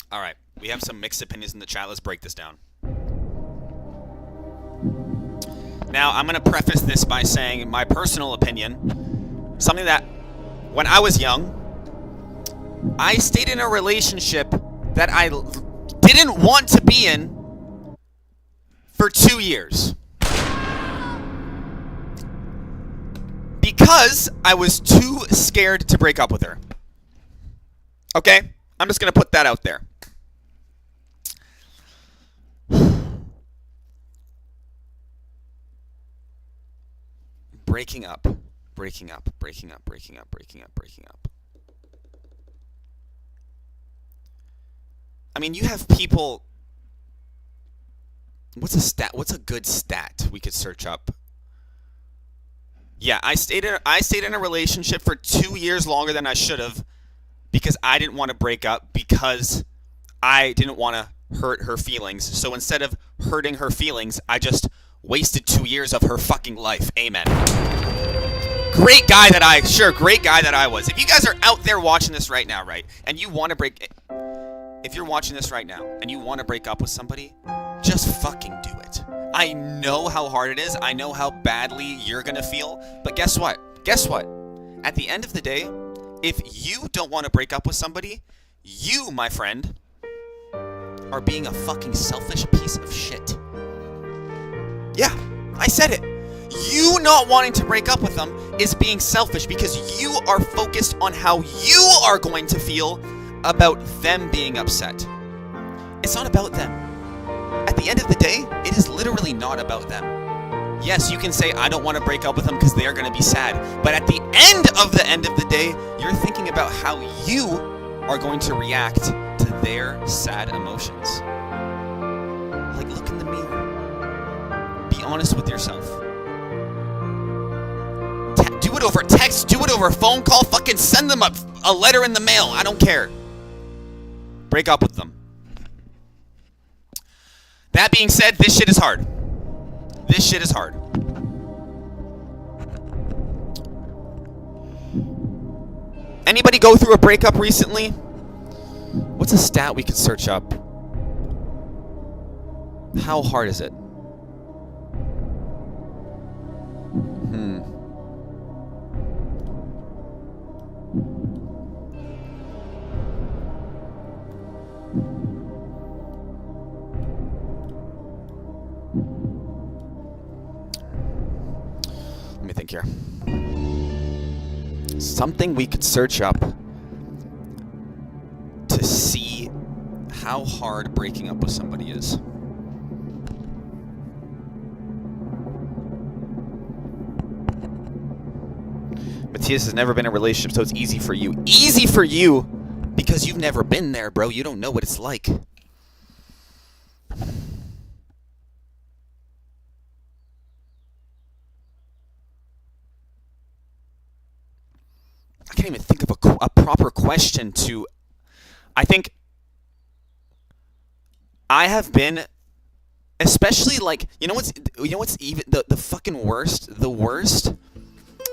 Speaker 1: All right, we have some mixed opinions in the chat. Let's break this down. Now, I'm going to preface this by saying my personal opinion, something that when I was young, I stayed in a relationship that I didn't want to be in for 2 years. Because I was too scared to break up with her. Okay? I'm just going to put that out there. Breaking up. Breaking up. Breaking up. Breaking up. Breaking up. Breaking up. I mean, you have people. What's a stat? What's a good stat we could search up? Yeah, I stayed in a relationship for 2 years longer than I should have because I didn't want to break up because I didn't want to hurt her feelings. So instead of hurting her feelings, I just wasted 2 years of her fucking life. Amen. Great guy that I was. If you guys are out there watching this right now, right, and you want to if you're watching this right now and you want to break up with somebody, just fucking do it. I know how hard it is. I know how badly you're going to feel. But guess what? Guess what? At the end of the day, if you don't want to break up with somebody, you, my friend, are being a fucking selfish piece of shit. Yeah, I said it. You not wanting to break up with them is being selfish because you are focused on how you are going to feel about them being upset. It's not about them. At the end of the day, it is literally not about them. Yes, you can say, I don't want to break up with them because they are going to be sad. But at the end of the day, you're thinking about how you are going to react to their sad emotions. Like, look in the mirror. Be honest with yourself. Do it over text, do it over phone call, fucking send them a letter in the mail. I don't care. Break up with them. That being said, this shit is hard. This shit is hard. Anybody go through a breakup recently? What's a stat we could search up? How hard is it? Let me think here. Something we could search up to see how hard breaking up with somebody is. Matthias has never been in a relationship, so it's easy for you. Easy for you because you've never been there, bro. You don't know what it's like. I can't even think of a proper question to... I think I have been, especially like, you know what's even the fucking worst? The worst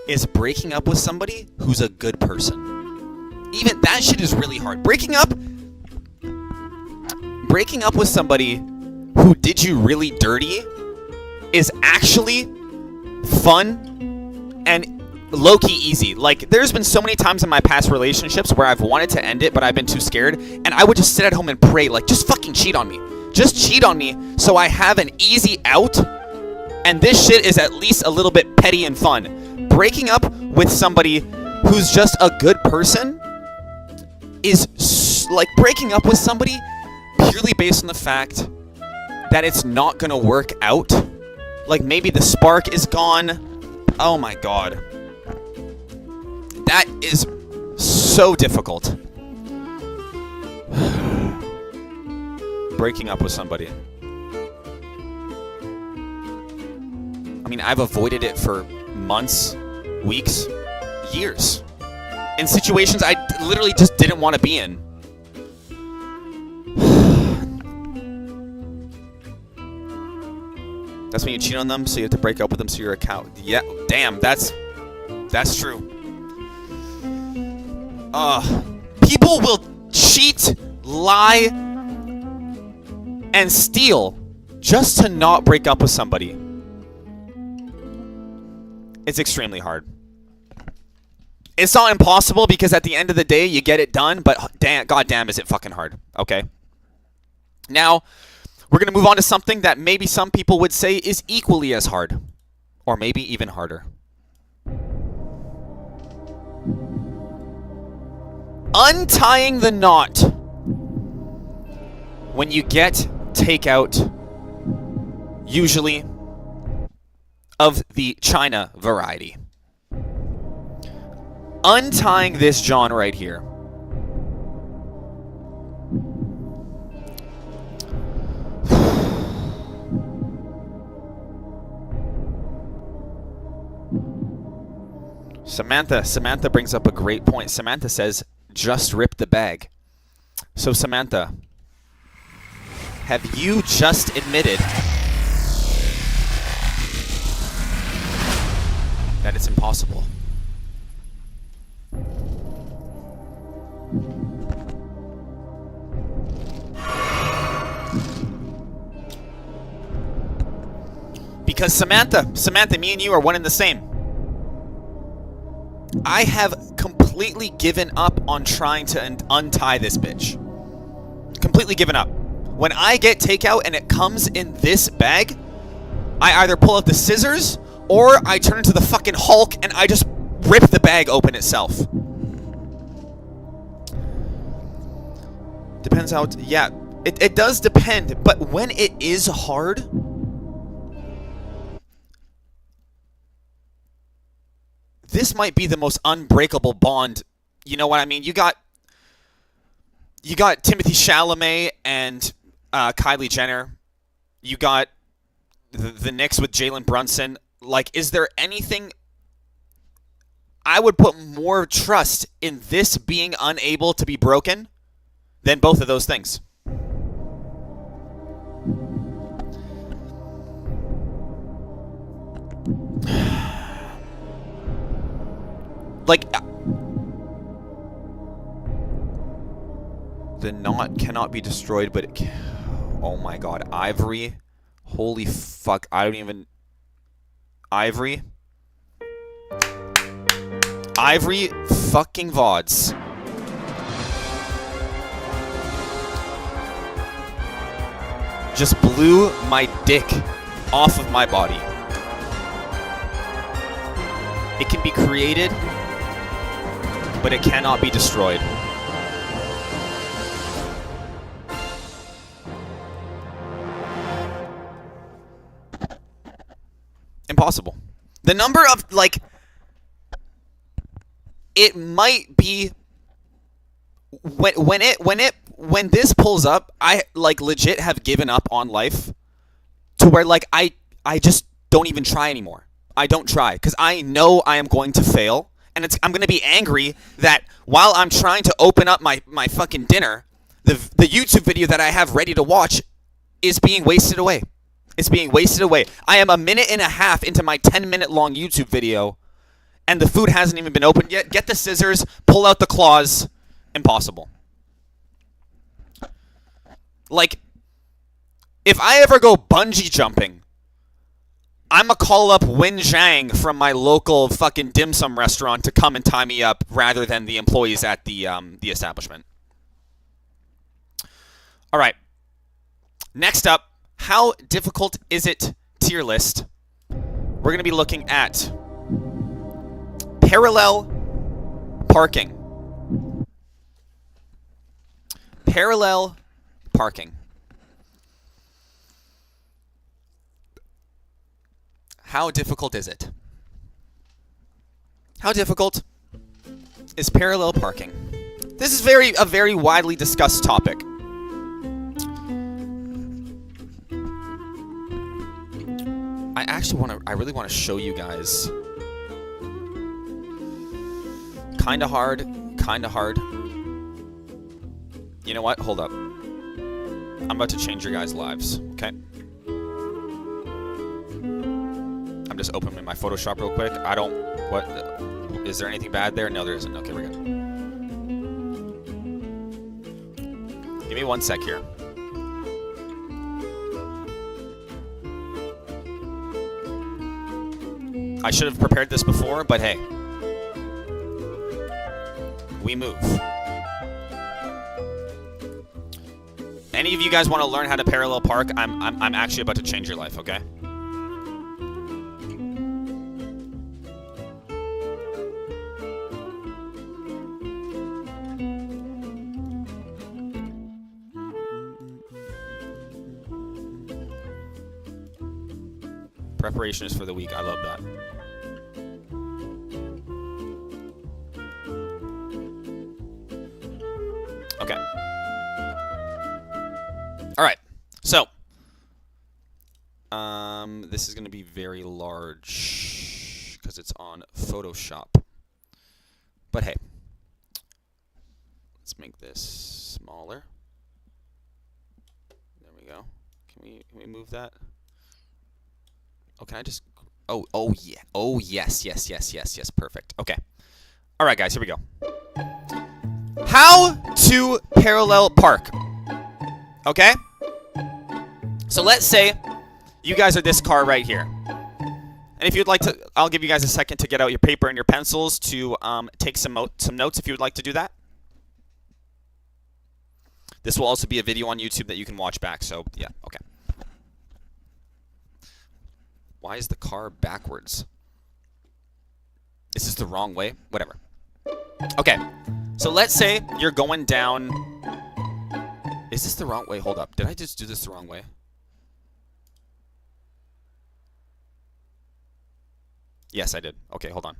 Speaker 1: is breaking up with somebody who's a good person. Even that shit is really hard. Breaking up with somebody who did you really dirty is actually fun and low-key easy. Like, there's been so many times in my past relationships where I've wanted to end it, but I've been too scared, and I would just sit at home and pray, like, just fucking cheat on me. Just cheat on me so I have an easy out, and this shit is at least a little bit petty and fun. Breaking up with somebody who's just a good person is like breaking up with somebody purely based on the fact that it's not gonna work out. Like, maybe the spark is gone. Oh my god. That is so difficult. Breaking up with somebody. I mean, I've avoided it for months, weeks, years. In situations I literally just didn't want to be in. That's when you cheat on them, so you have to break up with them so your account... Yeah, damn, that's true. People will cheat, lie, and steal just to not break up with somebody. It's extremely hard. It's not impossible because at the end of the day, you get it done, but goddamn is it fucking hard, okay? Now, we're going to move on to something that maybe some people would say is equally as hard, or maybe even harder. Untying the knot when you get takeout, usually of the China variety. Untying this John right here. Samantha brings up a great point. Samantha says, just rip the bag. So Samantha, have you just admitted that it's impossible? Because Samantha, me and you are one and the same. I have completely given up on trying to untie this bitch. Completely given up. When I get takeout and it comes in this bag, I either pull out the scissors or I turn into the fucking Hulk and I just rip the bag open itself. Depends how... Yeah, it does depend, but when it is hard... This might be the most unbreakable bond. You know what I mean? You got Timothée Chalamet and Kylie Jenner. You got the Knicks with Jalen Brunson. Like, is there anything... I would put more trust in this being unable to be broken than both of those things. Like, the knot cannot be destroyed, but it can... Oh my god, Ivory. Holy fuck, I don't even... Ivory fucking VODs. Just blew my dick off of my body. It can be created, but it cannot be destroyed. Impossible. The number of, like... It might be... When this pulls up, I, like, legit have given up on life to where, like, I just don't even try anymore. I don't try, because I know I am going to fail. And I'm going to be angry that while I'm trying to open up my fucking dinner, the YouTube video that I have ready to watch is being wasted away. It's being wasted away. I am a minute and a half into my 10-minute long YouTube video, and the food hasn't even been opened yet. Get the scissors, pull out the claws. Impossible. Like, if I ever go bungee jumping, I'ma call up Win Zhang from my local fucking dim sum restaurant to come and tie me up rather than the employees at the establishment. All right. Next up, how difficult is it tier list? We're going to be looking at parallel parking. Parallel parking. How difficult is it? How difficult is parallel parking? This is a very widely discussed topic. I really want to show you guys. Kinda hard. You know what? Hold up. I'm about to change your guys' lives, okay? I'm just opening my Photoshop real quick. What? Is there anything bad there? No, there isn't. Okay, we're good. Give me 1 sec here. I should have prepared this before, but hey. We move. Any of you guys want to learn how to parallel park? I'm actually about to change your life, okay? Preparation is for the week. I love that. Okay. All right. So, this is going to be very large because it's on Photoshop. But hey, let's make this smaller. There we go. Can we move that? Oh, can I just... Oh, yeah. Oh, yes. Perfect. Okay. All right, guys, here we go. How to parallel park. Okay? So let's say you guys are this car right here. And if you'd like to... I'll give you guys a second to get out your paper and your pencils to take some notes if you would like to do that. This will also be a video on YouTube that you can watch back, so yeah, okay. Why is the car backwards? Is this the wrong way? Whatever. Okay, so let's say you're going down... Is this the wrong way? Hold up. Did I just do this the wrong way? Yes, I did. Okay, hold on.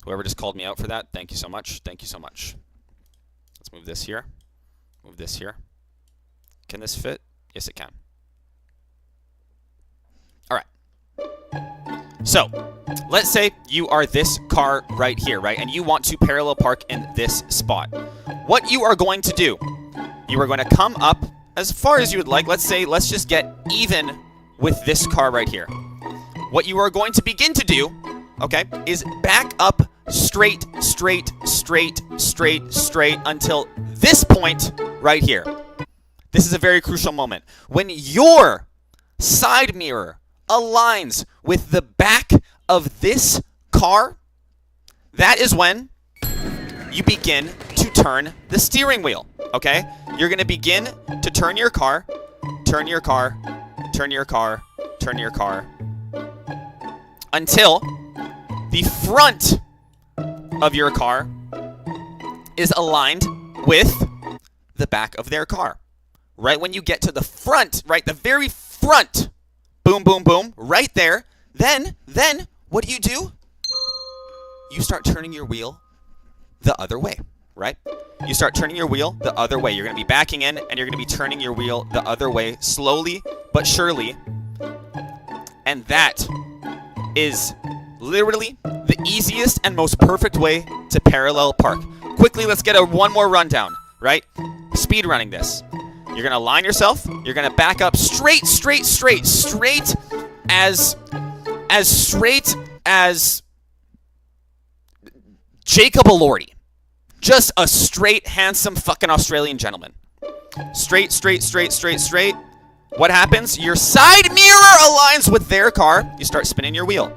Speaker 1: Whoever just called me out for that, thank you so much. Let's move this here. Move this here. Can this fit? Yes, it can. All right. So, let's say you are this car right here, right? And you want to parallel park in this spot. What you are going to do, you are going to come up as far as you would like. Let's say, let's just get even with this car right here. What you are going to begin to do, okay, is back up straight until this point right here. This is a very crucial moment. When your side mirror aligns with the back of this car, that is when you begin to turn the steering wheel, okay? You're going to begin to turn your car, until the front of your car is aligned with the back of their car. Right when you get to the front, right, the very front, boom, boom, boom, right there, then what do? You start turning your wheel the other way, right? You start turning your wheel the other way. You're going to be backing in, and you're going to be turning your wheel the other way, slowly but surely. And that is literally the easiest and most perfect way to parallel park. Quickly, let's get one more rundown, right? Speed running this. You're going to line yourself. You're going to back up straight as Jacob Elordi. Just a straight, handsome, fucking Australian gentleman. Straight. What happens? Your side mirror aligns with their car. You start spinning your wheel.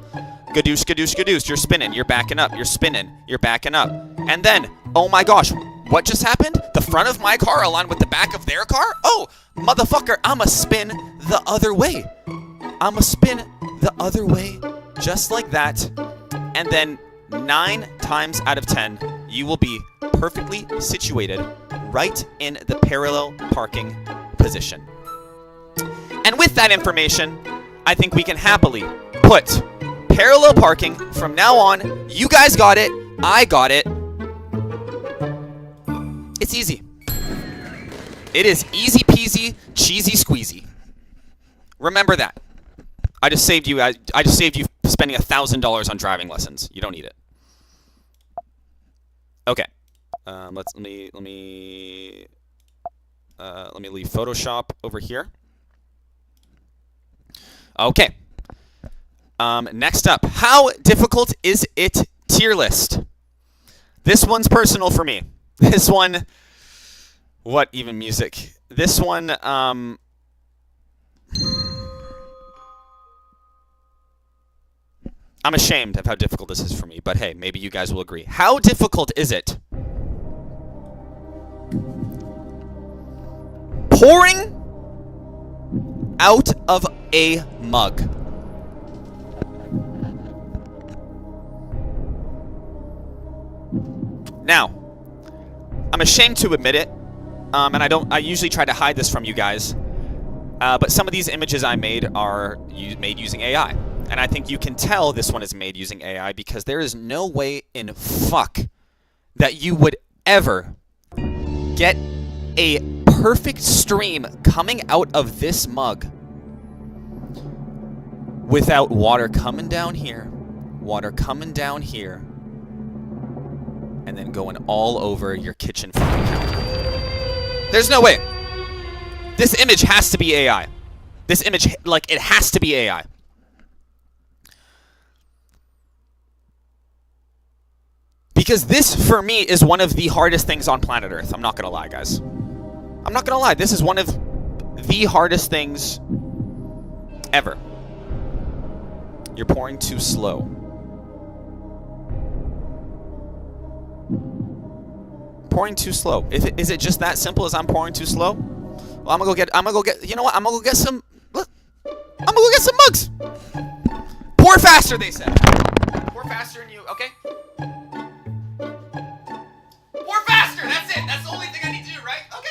Speaker 1: Gadoosh. You're spinning. You're backing up. You're spinning. You're backing up. And then, oh my gosh, what just happened? The front of my car aligned with the back of their car? Oh, motherfucker, I'ma spin the other way. Just like that. And then 9 times out of 10, you will be perfectly situated right in the parallel parking position. And with that information, I think we can happily put parallel parking from now on. You guys got it. I got it. It's easy. It is easy peasy, cheesy squeezy. Remember that. I just saved you. I just saved you spending $1,000 on driving lessons. You don't need it. Okay. Let me leave Photoshop over here. Okay. Next up, how difficult is it tier list? This one's personal for me. This one, what even music? This one, I'm ashamed of how difficult this is for me, but hey, maybe you guys will agree. How difficult is it pouring out of a mug? Now, I'm ashamed to admit it, and I usually try to hide this from you guys, but some of these images I made are made using AI. And I think you can tell this one is made using AI because there is no way in fuck that you would ever get a perfect stream coming out of this mug without water coming down here, water coming down here, and then going all over your kitchen fucking counter. There's no way. This image has to be AI. This image, like, it has to be AI. Because this, for me, is one of the hardest things on planet Earth. I'm not gonna lie, guys. I'm not gonna lie. This is one of the hardest things ever. You're pouring too slow. Pouring too slow. Is it just that simple as I'm pouring too slow? Well, I'm gonna go get, you know what? I'm gonna go get some mugs. Pour faster, they said. Pour faster and you, okay? Pour faster, that's it. That's the only thing I need to do, right? Okay.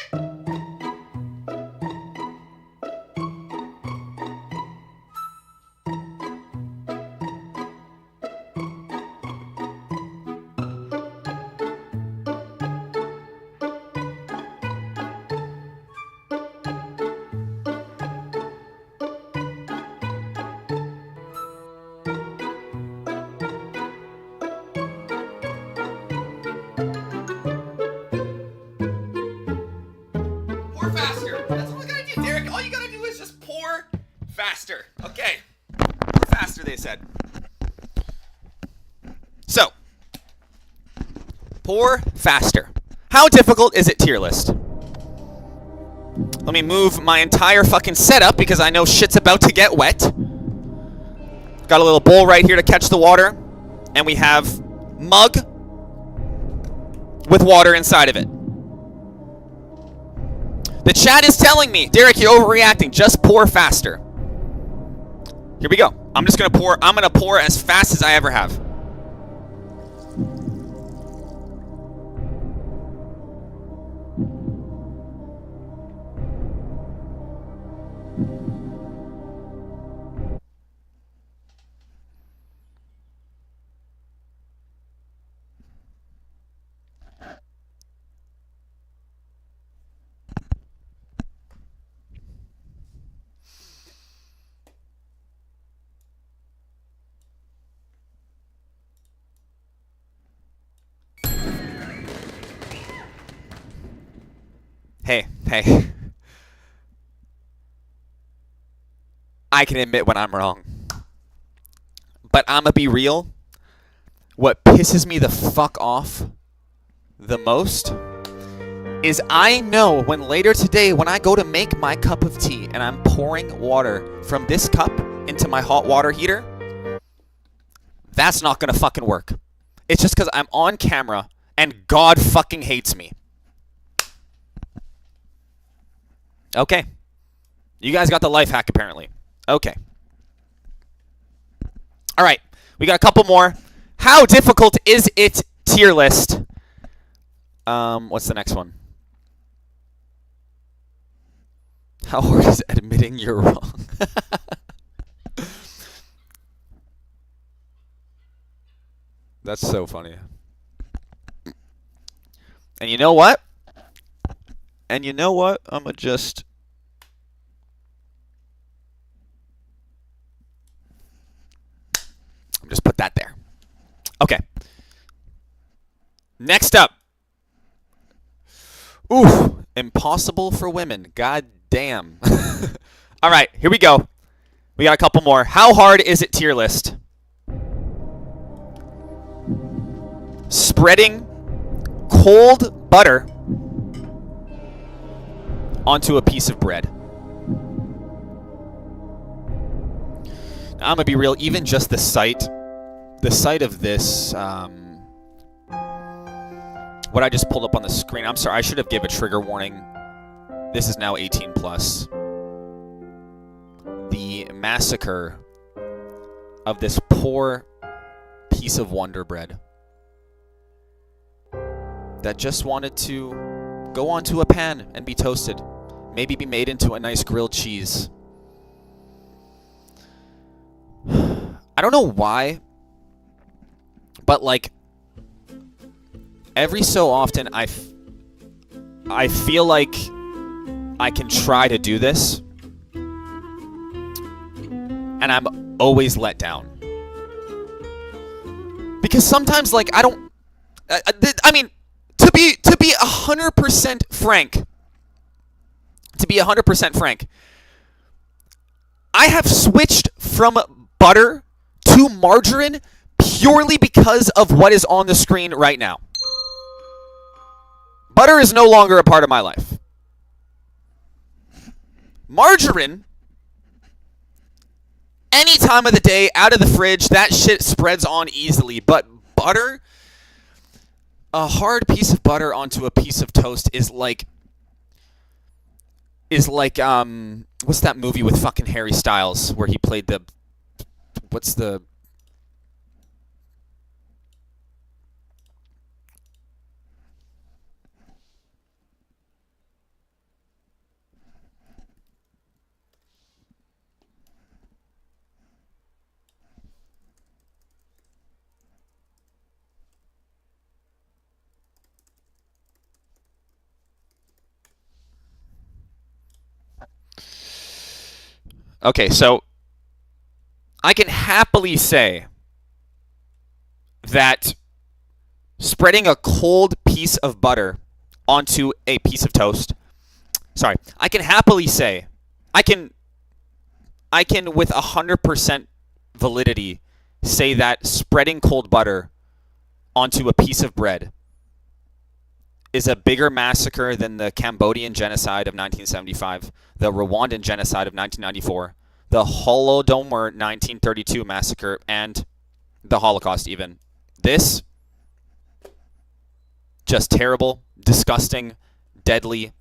Speaker 1: Pour faster. That's all I gotta do, Derek. All you gotta do is just pour faster. Okay. Pour faster, they said. So, pour faster. How difficult is it tier list? Let me move my entire fucking setup because I know shit's about to get wet. Got a little bowl right here to catch the water. And we have mug with water inside of it. The chat is telling me, Derek, you're overreacting. Just pour faster. Here we go. I'm just gonna pour. I'm gonna pour as fast as I ever have. Hey. I can admit when I'm wrong. But I'ma be real. What pisses me the fuck off the most is I know when later today when I go to make my cup of tea and I'm pouring water from this cup into my hot water heater, that's not gonna fucking work. It's just because I'm on camera and God fucking hates me. Okay. You guys got the life hack, apparently. Okay. All right. We got a couple more. How difficult is it tier list? What's the next one? How hard is admitting you're wrong? That's so funny. And you know what? And you know what? I'm gonna just... Just put that there. Okay. Next up. Ooh, impossible for women. God damn. All right, here we go. We got a couple more. How hard is it tier list? Spreading cold butter onto a piece of bread. Now, I'm gonna be real. Even just the sight of this, what I just pulled up on the screen. I'm sorry, I should have given a trigger warning. This is now 18 plus. The massacre of this poor piece of Wonder Bread that just wanted to go onto a pan and be toasted. Maybe be made into a nice grilled cheese. I don't know why, but like every so often I feel like I can try to do this and I'm always let down. Because sometimes like I mean to be 100% frank, I have switched from butter to margarine purely because of what is on the screen right now. Butter is no longer a part of my life. Margarine, any time of the day, out of the fridge, that shit spreads on easily. But butter, a hard piece of butter onto a piece of toast is like what's that movie with fucking Harry Styles where he played the Okay, so I can happily say that spreading a cold piece of butter onto a piece of toast. Sorry, I can happily say, I can with 100% validity say that spreading cold butter onto a piece of bread is a bigger massacre than the Cambodian genocide of 1975, the Rwandan genocide of 1994, the Holodomor 1932 massacre, and the Holocaust even. This, just terrible, disgusting, deadly.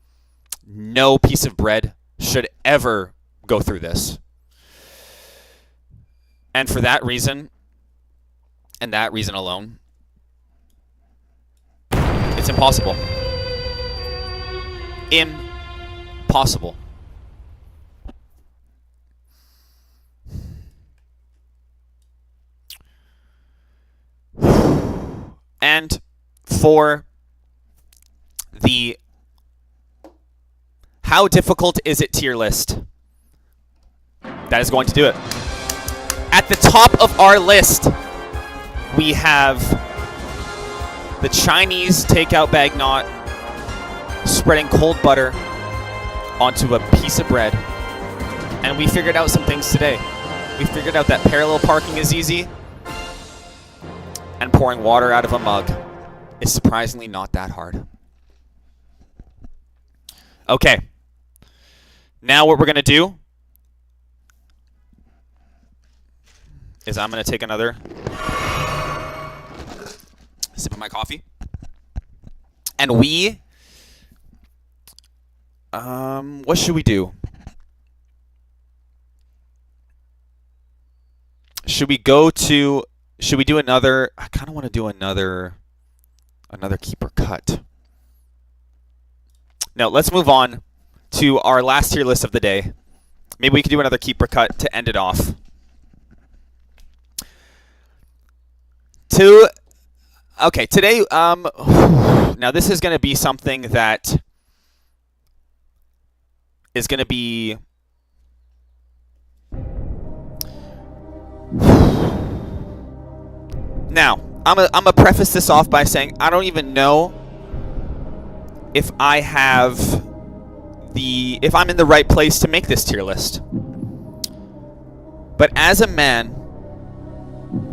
Speaker 1: No piece of bread should ever go through this. And for that reason, and that reason alone, it's impossible. Impossible. And for the how difficult is it tier list, that is going to do it. At the top of our list, we have the Chinese takeout bag knot spreading cold butter onto a piece of bread. And we figured out some things today. We figured out that parallel parking is easy, and pouring water out of a mug is surprisingly not that hard. Okay. Now what we're going to do is I'm going to take another sip of my coffee. And we... what should we do? Should we do another... I kind of want to do another keeper cut. No, let's move on to our last tier list of the day. Maybe we could do another keeper cut to end it off. Okay, today, now this is going to be something that is going to be... Now, I'm gonna preface this off by saying I don't even know if I have if I'm in the right place to make this tier list. But as a man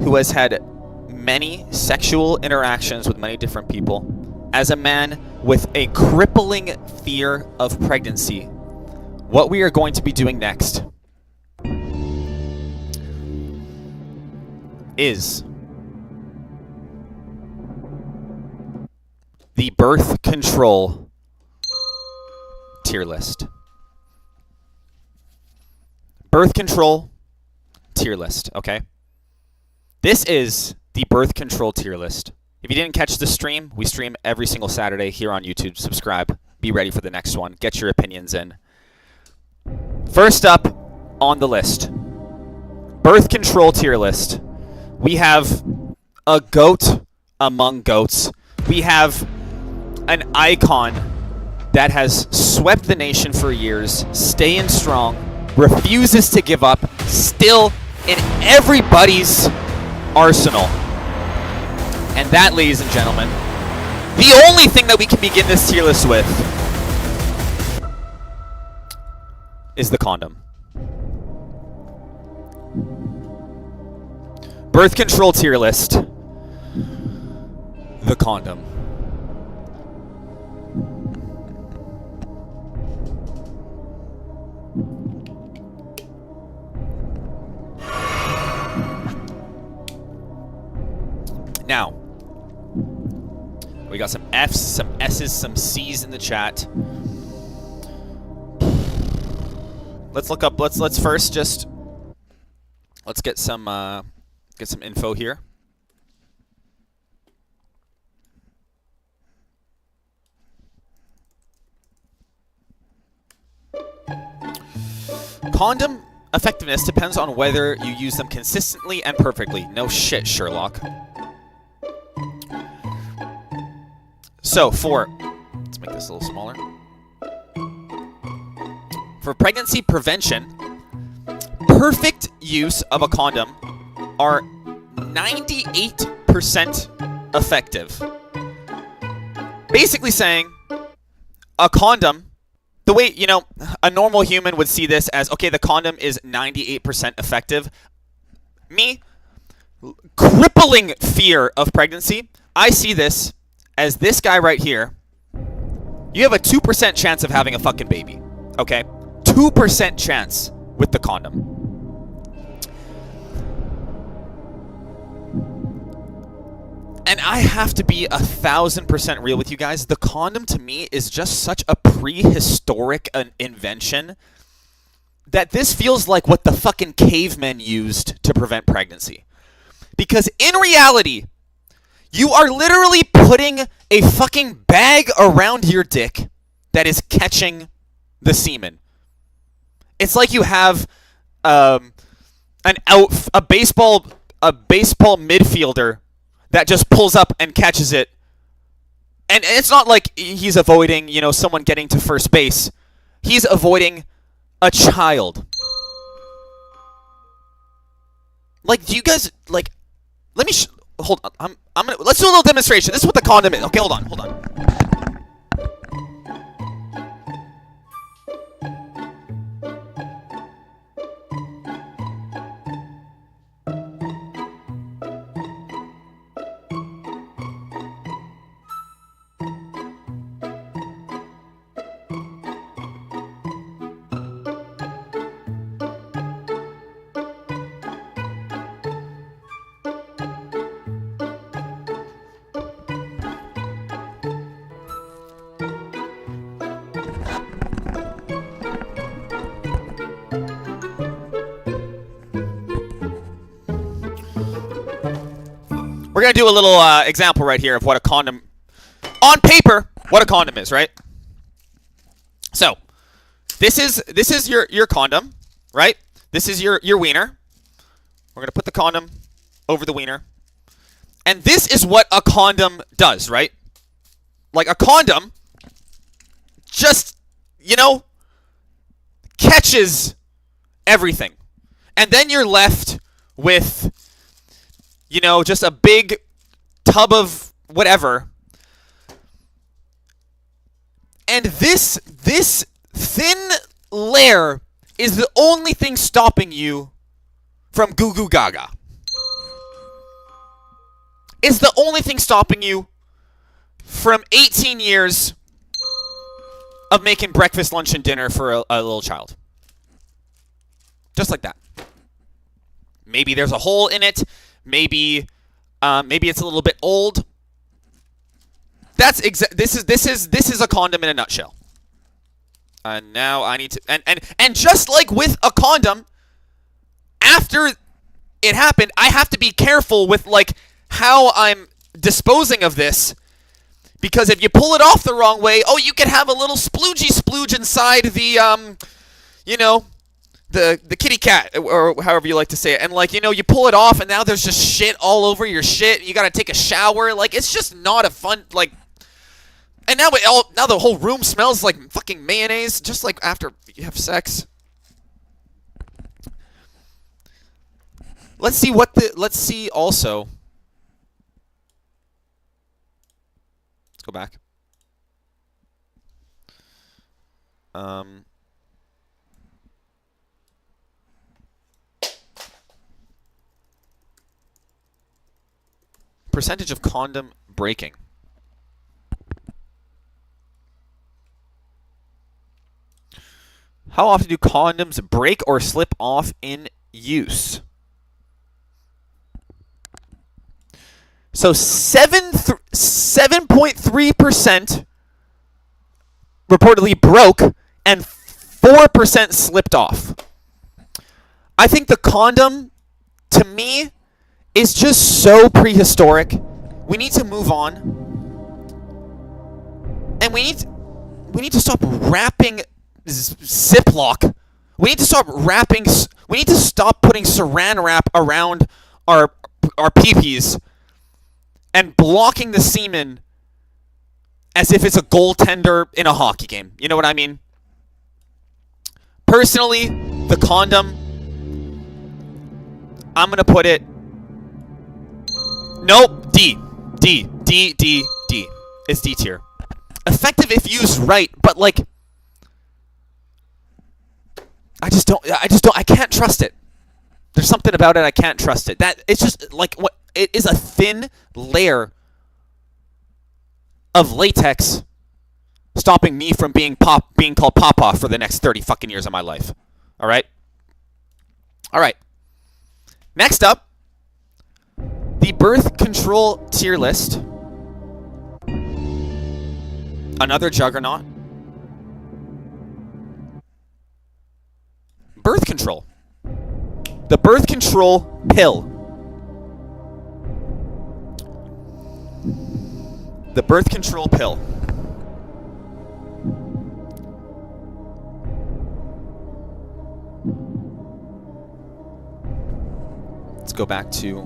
Speaker 1: who has had many sexual interactions with many different people, as a man with a crippling fear of pregnancy, what we are going to be doing next is the birth control tier list. Birth control tier list, okay? This is the birth control tier list. If you didn't catch the stream, we stream every single Saturday here on YouTube. Subscribe. Be ready for the next one. Get your opinions in. First up on the list, birth control tier list. We have a goat among goats. We have an icon that has swept the nation for years, staying strong, refuses to give up, still in everybody's arsenal. And that, ladies and gentlemen, the only thing that we can begin this tier list with is the condom. Birth control tier list. The condom. Now, we got some F's, some S's, some C's in the chat. Let's look up. Let's first just get some info here. Condom effectiveness depends on whether you use them consistently and perfectly. No shit, Sherlock. So let's make this a little smaller. For pregnancy prevention, perfect use of a condom are 98% effective. Basically saying, a condom, the way, a normal human would see this as, okay, the condom is 98% effective. Me, crippling fear of pregnancy, I see this as this guy right here. You have a 2% chance of having a fucking baby, okay? 2% chance with the condom. And I have to be 1,000% real with you guys. The condom to me is just such a prehistoric invention that this feels like what the fucking cavemen used to prevent pregnancy. Because in reality, you are literally putting a fucking bag around your dick that is catching the semen. It's like you have a baseball midfielder that just pulls up and catches it. And it's not like he's avoiding, someone getting to first base. He's avoiding a child. Like, do you guys, like, let me, hold on, let's do a little demonstration. This is what the condom is. Okay, hold on. We're going to do a little example right here of what a condom, on paper, what a condom is, right? So, this is your condom, right? This is your wiener. We're going to put the condom over the wiener. And this is what a condom does, right? Like, a condom just, catches everything. And then you're left with you know, just a big tub of whatever. And this thin layer is the only thing stopping you from Goo Goo Gaga. It's the only thing stopping you from 18 years of making breakfast, lunch, and dinner for a little child. Just like that. Maybe there's a hole in it. Maybe it's a little bit old. This is a condom in a nutshell. And now I need to and just like with a condom, after it happened, I have to be careful with like how I'm disposing of this, because if you pull it off the wrong way, oh, you could have a little splooge inside the you know, the kitty cat, or however you like to say it, and like, you know, you pull it off and now there's just shit all over your shit. You gotta take a shower. Like, it's just not a fun, like. And now now the whole room smells like fucking mayonnaise, just like after you have sex. Let's see also. Let's go back. Percentage of condom breaking. How often do condoms break or slip off in use? So 7.3% reportedly broke and 4% slipped off. I think the condom, to me, is just so prehistoric. We need to move on. And we need to stop wrapping Ziploc. We need to stop wrapping. We need to stop putting Saran wrap around our peepees and blocking the semen as if it's a goaltender in a hockey game. You know what I mean? Personally, the condom, I'm gonna put it. Nope, D. It's D tier. Effective if used right, but like, I can't trust it. There's something about it I can't trust it. That it's just like what it is, a thin layer of latex stopping me from being called Papa for the next 30 fucking years of my life. All right? All right. Next up, the birth control tier list. Another juggernaut. Birth control. The birth control pill. The birth control pill. Let's go back to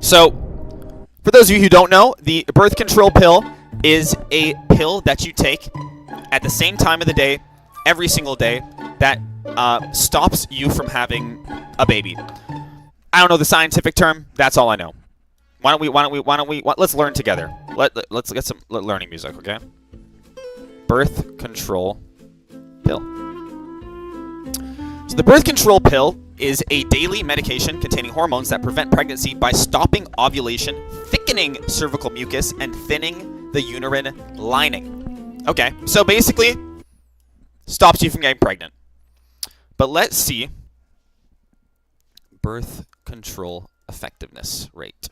Speaker 1: so, for those of you who don't know, the birth control pill is a pill that you take at the same time of the day, every single day, that stops you from having a baby. I don't know the scientific term. That's all I know. Let's learn together. Let's get some learning music, okay? Birth control pill. So the birth control pill is a daily medication containing hormones that prevent pregnancy by stopping ovulation, thickening cervical mucus, and thinning the uterine lining. Okay, so basically, stops you from getting pregnant. But let's see birth control effectiveness rate.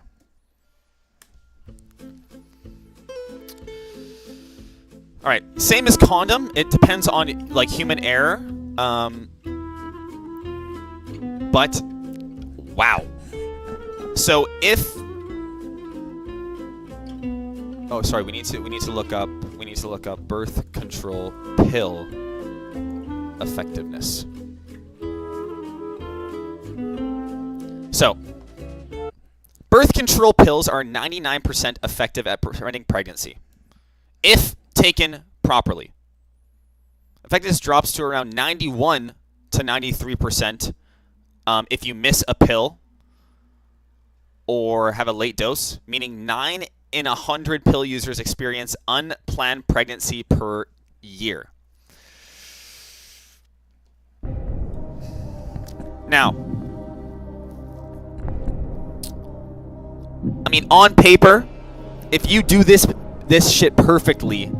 Speaker 1: All right, same as condom. It depends on like human error. But wow. So if oh, sorry, we need to look up birth control pill effectiveness. So, birth control pills are 99% effective at preventing pregnancy, if taken properly. Effectiveness drops to around 91 to 93% if you miss a pill or have a late dose, meaning 9 in 100 pill users experience unplanned pregnancy per year. Now, I mean, on paper, if you do this shit perfectly,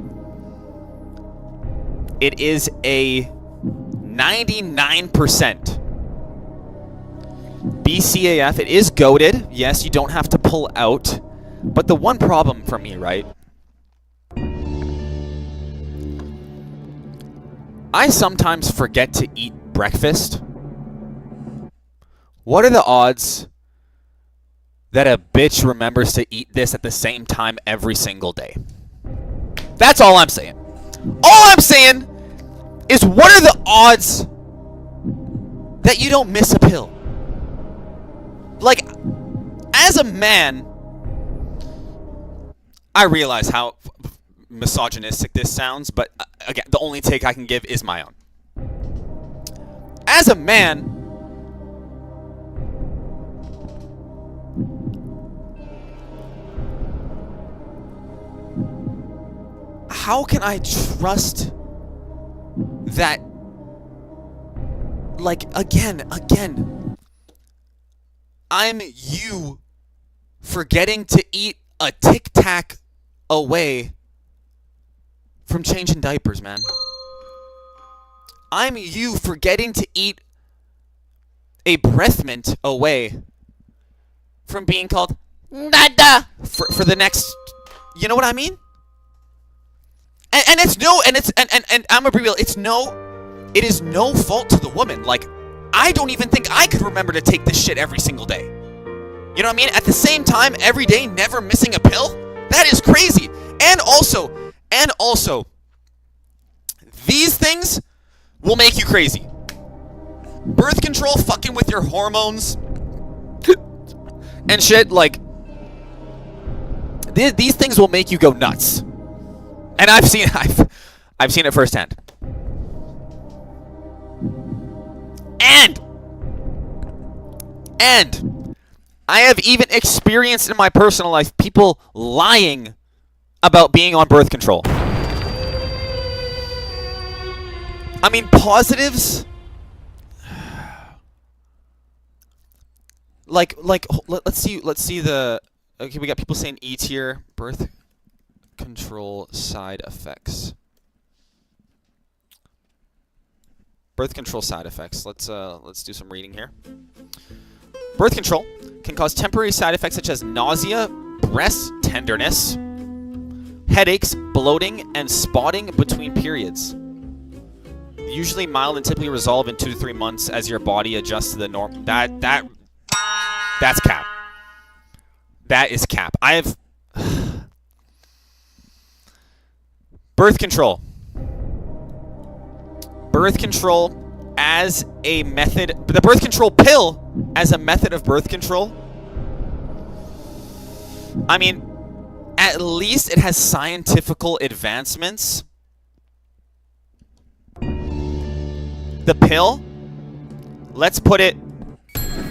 Speaker 1: it is a 99% BCAF. It is goated. Yes, you don't have to pull out. But the one problem for me, right? I sometimes forget to eat breakfast. What are the odds that a bitch remembers to eat this at the same time every single day? That's all I'm saying. All I'm saying is, what are the odds that you don't miss a pill? Like, as a man, I realize how misogynistic this sounds, but again, the only take I can give is my own. As a man, how can I trust that, like, again, I'm you forgetting to eat a Tic Tac away from changing diapers, man. I'm you forgetting to eat a breath mint away from being called Dada for the next, you know what I mean? And it's no, and I'm gonna be real, it is no fault to the woman. Like, I don't even think I could remember to take this shit every single day. You know what I mean? At the same time, every day, never missing a pill? That is crazy. And also, these things will make you crazy. Birth control fucking with your hormones and shit, like, these things will make you go nuts. And I've seen it firsthand. And I have even experienced in my personal life people lying about being on birth control. I mean, positives. Let's see the. Okay, we got people saying E tier birth control side effects. Birth control side effects. Let's do some reading here. Birth control can cause temporary side effects such as nausea, breast tenderness, headaches, bloating, and spotting between periods. Usually mild and typically resolve in 2 to 3 months as your body adjusts to the norm. That's cap. That is cap. Birth control. Birth control as a method, the birth control pill as a method of birth control. I mean, at least it has scientifical advancements. The pill, let's put it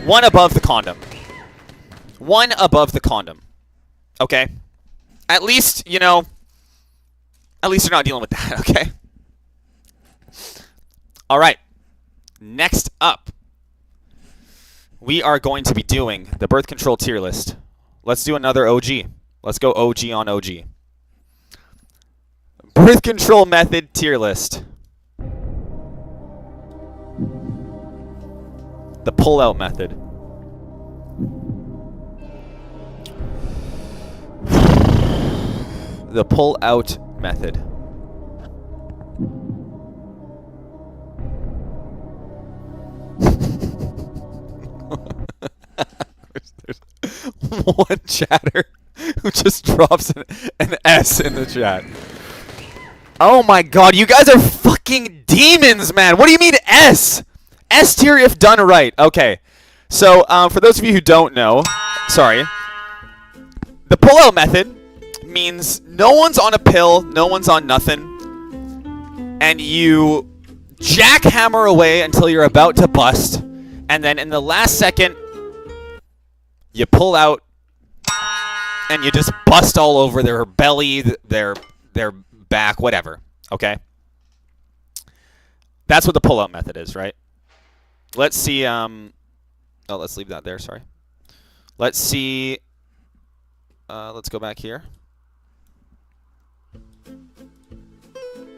Speaker 1: one above the condom. One above the condom. Okay? At least, you know, at least you're not dealing with that, okay? All right. Next up, we are going to be doing the birth control tier list. Let's do another OG. Let's go OG on OG. Birth control method tier list. The pull-out method. The pull-out method. there's one chatter who just drops an S in the chat. Oh my god, you guys are fucking demons, man. What do you mean S? S tier if done right. Okay. So, for those of you who don't know, sorry, the pull-out method means no one's on a pill, no one's on nothing, and you jackhammer away until you're about to bust, and then in the last second, you pull out, and you just bust all over their belly, their back, whatever. Okay? That's what the pull-out method is, right? Let's see. Oh, let's leave that there. Sorry. Let's see. Let's go back here.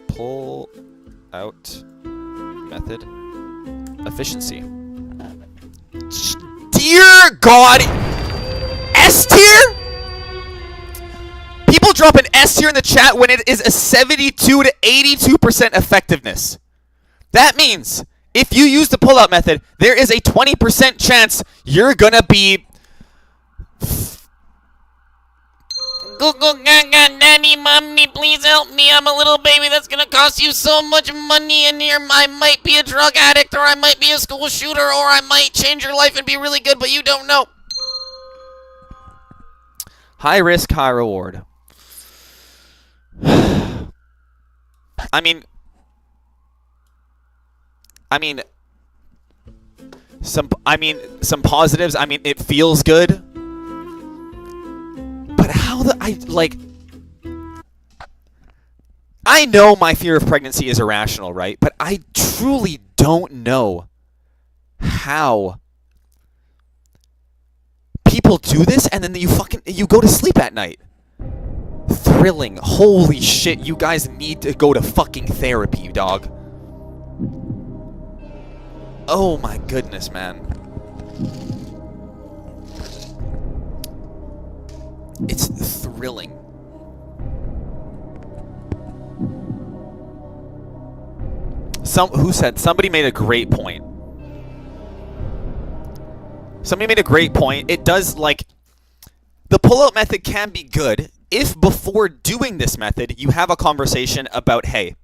Speaker 1: Pull out method efficiency. Dear God, S tier? People drop an S tier in the chat when it is a 72 to 82% effectiveness. That means if you use the pull-out method, there is a 20% chance you're gonna be
Speaker 9: Google Gaga, Nanny, Mommy, please help me. I'm a little baby that's gonna cost you so much money, and I might be a drug addict, or I might be a school shooter, or I might change your life and be really good, but you don't know.
Speaker 1: high risk, high reward. I mean, some positives. I mean, it feels good. But how I know my fear of pregnancy is irrational, right? But I truly don't know how people do this and then you go to sleep at night. Thrilling. Holy shit, you guys need to go to fucking therapy, dog. Oh my goodness, man. It's thrilling. Somebody made a great point. It does, the pull-out method can be good if before doing this method you have a conversation about, hey,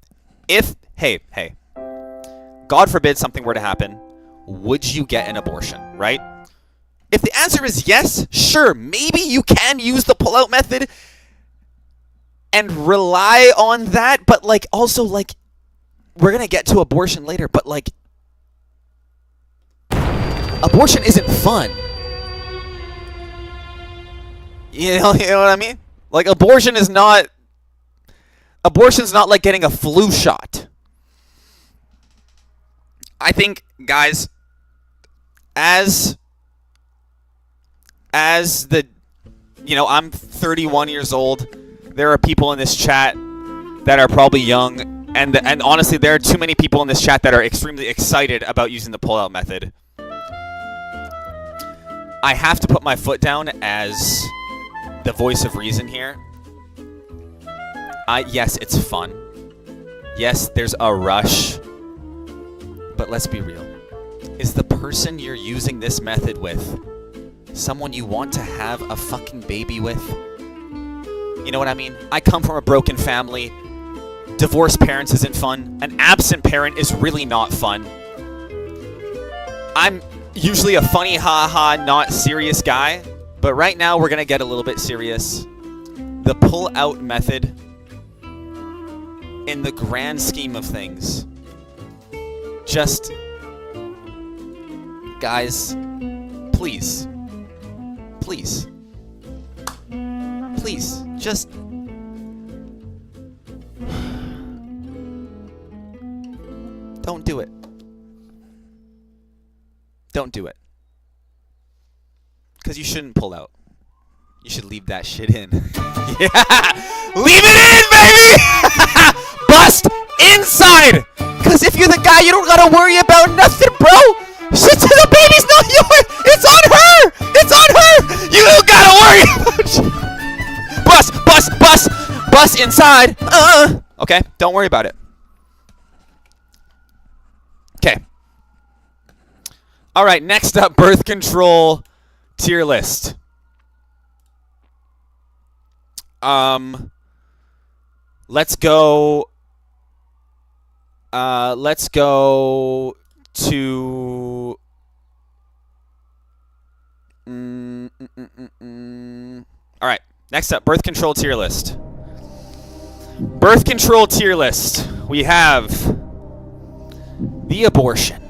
Speaker 1: God forbid something were to happen, would you get an abortion, right? If the answer is yes, sure, maybe you can use the pull-out method and rely on that, but also we're going to get to abortion later, but abortion isn't fun. You know what I mean? Abortion's not like getting a flu shot. I think, guys, I'm 31 years old. There are people in this chat that are probably young, and honestly, there are too many people in this chat that are extremely excited about using the pull-out method. I have to put my foot down as the voice of reason here. Yes, it's fun. Yes, there's a rush. But let's be real. Is the person you're using this method with someone you want to have a fucking baby with? You know what I mean? I come from a broken family. Divorced parents isn't fun. An absent parent is really not fun. I'm usually a funny ha-ha, not serious guy. But right now we're going to get a little bit serious. The pull-out method, in the grand scheme of things, just, guys, please, just don't do it. Don't do it. Because you shouldn't pull out. You should leave that shit in. Yeah! Leave it in, baby! Bust inside! Because if you're the guy, you don't gotta worry about nothing, bro! Shit to the baby's not yours! It's on her! It's on her! You don't gotta worry about shit! Bust inside! Okay, don't worry about it. Okay. Alright, next up, birth control tier list. Let's go to Next up, birth control tier list. Birth control tier list. We have the abortion.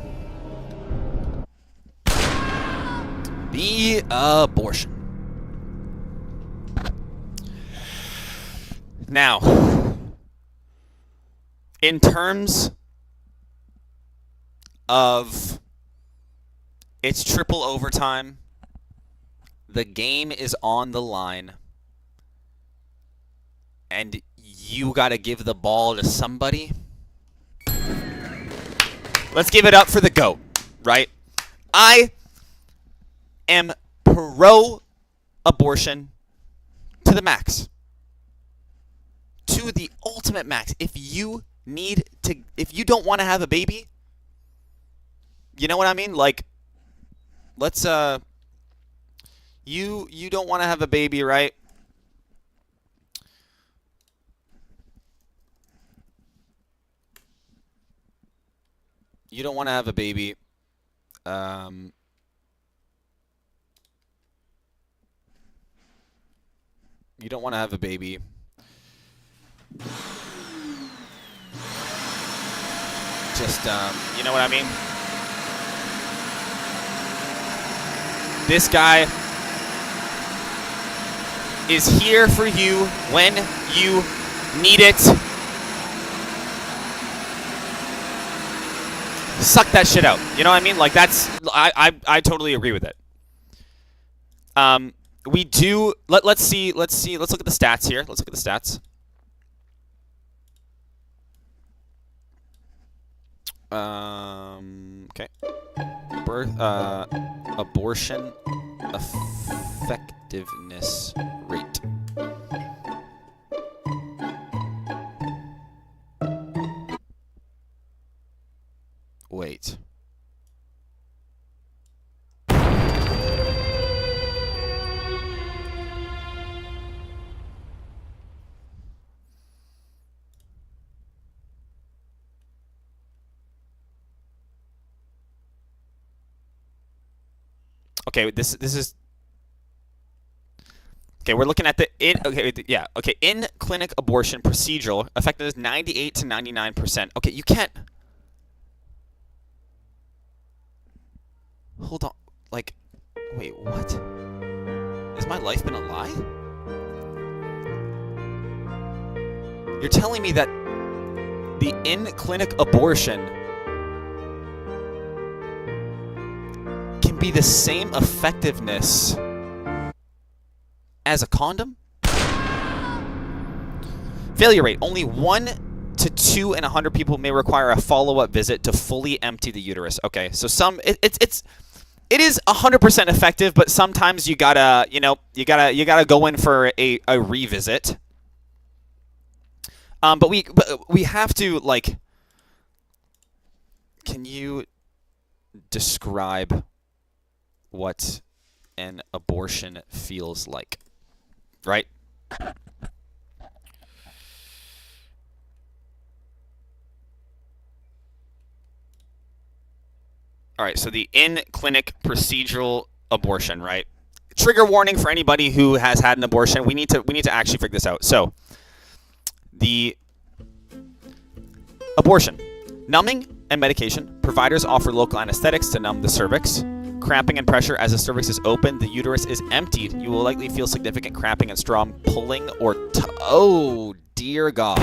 Speaker 1: The abortion. Now, in terms of it's triple overtime, the game is on the line, and you got to give the ball to somebody. Let's give it up for the GOAT, right? I am pro-abortion to the max. To the ultimate max. If you don't want to have a baby, you know what I mean? Like, let's, you don't want to have a baby, right? You don't want to have a baby. You don't want to have a baby. Just, you know what I mean? This guy is here for you when you need it. Suck that shit out. You know what I mean? Like, that's, I totally agree with it. We do, let's look at the stats here. Let's look at the stats. Okay. Abortion effectiveness rate. Wait. Okay, this is okay. We're looking at the in clinic abortion procedural effectiveness 98 to 99%. Okay, you can't. Hold on, like, wait, what? Has my life been a lie? You're telling me that the in clinic abortion can be the same effectiveness as a condom? Failure rate. Only 1 to 2 in 100 people may require a follow-up visit to fully empty the uterus. Okay, so it is 100% effective, but sometimes you gotta, you gotta go in for a revisit. But we have to, like, can you describe what an abortion feels like, right? All right, so the in-clinic procedural abortion, right? Trigger warning for anybody who has had an abortion. We need to actually figure this out. So, the abortion, numbing and medication. Providers offer local anesthetics to numb the cervix. Cramping and pressure as the cervix is open, the uterus is emptied. You will likely feel significant cramping and strong pulling or oh dear God.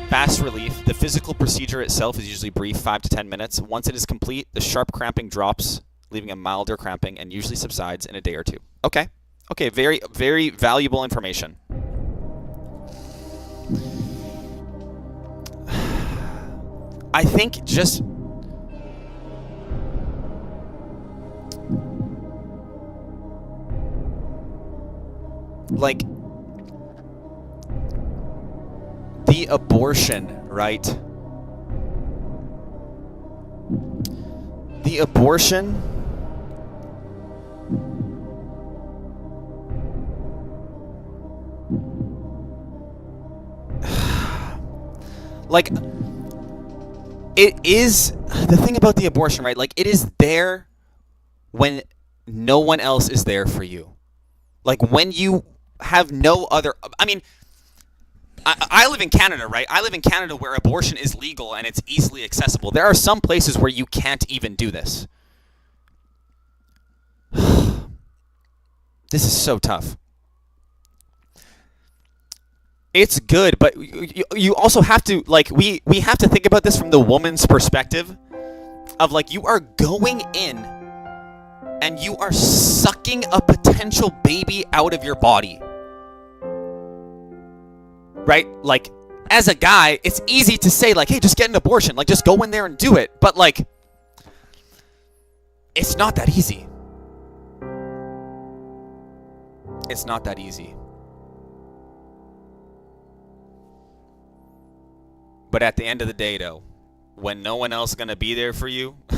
Speaker 1: Fast relief. The physical procedure itself is usually brief, 5 to 10 minutes. Once it is complete, the sharp cramping drops, leaving a milder cramping, and usually subsides in a day or two. Okay. Okay, very, very valuable information. I think just... like... the abortion, right? The abortion... like, it is... the thing about the abortion, right? Like, it is there when no one else is there for you. Like when you have no other, I mean, I live in Canada, right? I live in Canada where abortion is legal and it's easily accessible. There are some places where you can't even do this. This is so tough. It's good, but you also have to, like, we have to think about this from the woman's perspective of, like, you are going in and you are sucking a potential baby out of your body. Right? Like, as a guy, it's easy to say, like, hey, just get an abortion. Like, just go in there and do it. But, like, it's not that easy. It's not that easy. But at the end of the day, though, when no one else is going to be there for you, you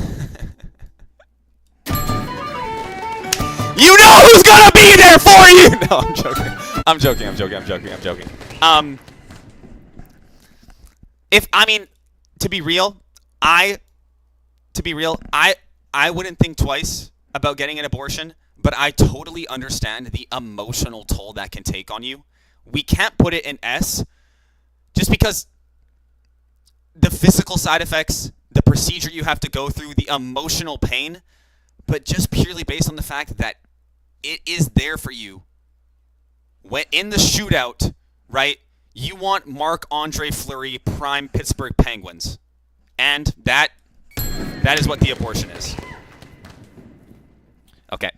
Speaker 1: know who's going to be there for you! No, I'm joking. I'm joking. To be real, I wouldn't think twice about getting an abortion, but I totally understand the emotional toll that can take on you. We can't put it in S just because the physical side effects, the procedure you have to go through, the emotional pain, but just purely based on the fact that it is there for you. When in the shootout, right, you want Marc-Andre Fleury prime Pittsburgh Penguins. And that is what the abortion is. Okay.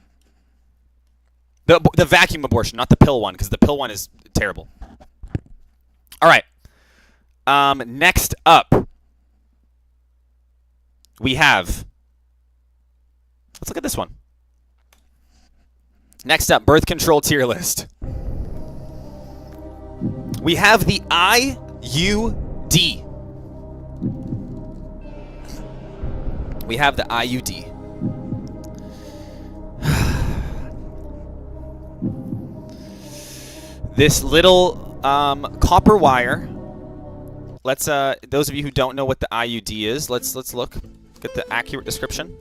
Speaker 1: The vacuum abortion, not the pill one, because the pill one is terrible. All right. Next up, we have, let's look at this one. Next up, birth control tier list. We have the IUD. We have the IUD. This little copper wire. Let's those of you who don't know what the IUD is, let's look at the accurate description.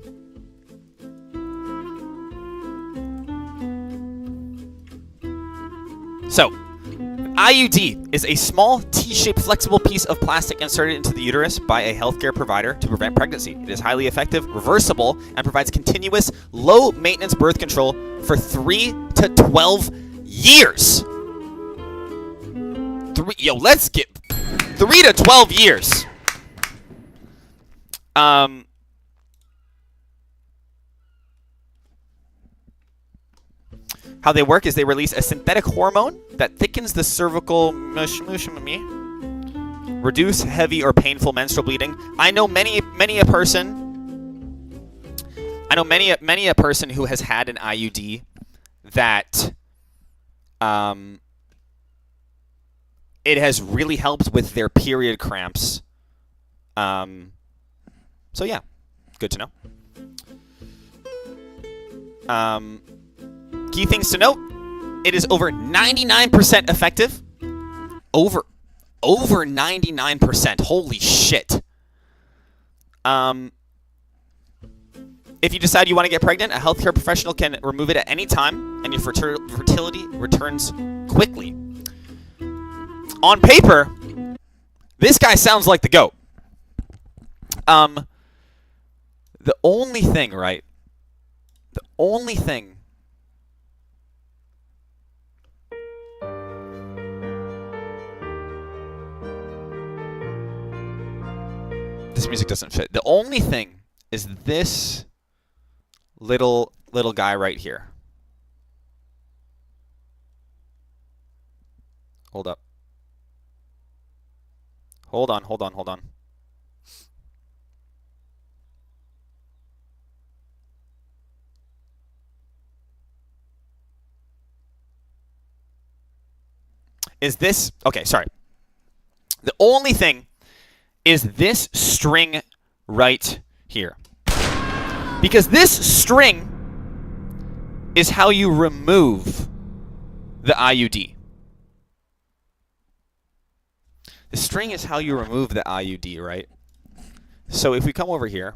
Speaker 1: So, IUD is a small T-shaped flexible piece of plastic inserted into the uterus by a healthcare provider to prevent pregnancy. It is highly effective, reversible, and provides continuous, low-maintenance birth control for 3 to 12 years. Let's get 3 to 12 years. How they work is they release a synthetic hormone that thickens the cervical reduce heavy or painful menstrual bleeding. I know many a person who has had an IUD that it has really helped with their period cramps. So yeah, good to know. Key things to note, it is over 99% effective. Over 99%. Holy shit. If you decide you want to get pregnant, a healthcare professional can remove it at any time, and your fertility returns quickly. On paper, this guy sounds like the GOAT. The only thing, right? The only thing this music doesn't fit. The only thing is this little guy right here. Hold up. Hold on. Is this... Okay, sorry. The only thing is this string right here. Because this string is how you remove the IUD. The string is how you remove the IUD, right? So if we come over here,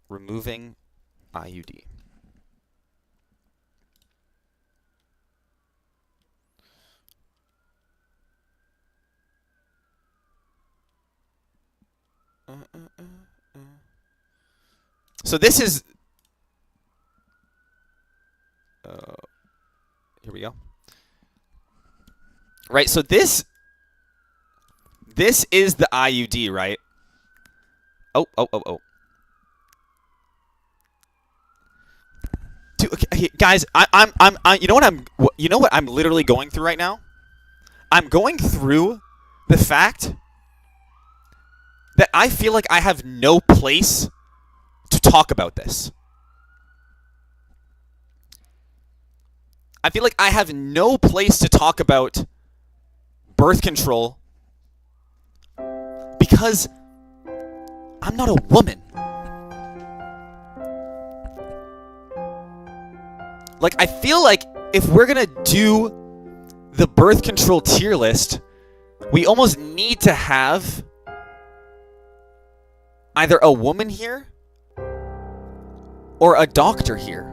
Speaker 1: removing IUD. So this is... here we go. Right, so this is the IUD, right? Oh. Dude, okay, guys, you know what I'm literally going through right now? I'm going through the fact that I feel like I have no place to talk about this. I feel like I have no place to talk about birth control because I'm not a woman. Like, I feel like if we're gonna do the birth control tier list, we almost need to have either a woman here or a doctor here.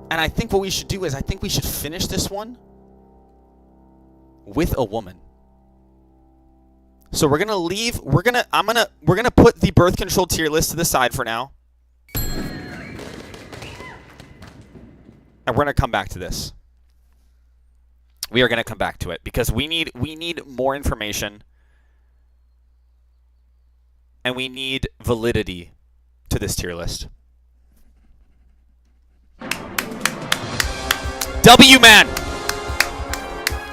Speaker 1: And I think what we should do is I think we should finish this one with a woman. So we're gonna leave. We're gonna put the birth control tier list to the side for now, and we're gonna come back to this. We are gonna come back to it because we need more information, and we need validity to this tier list. W man.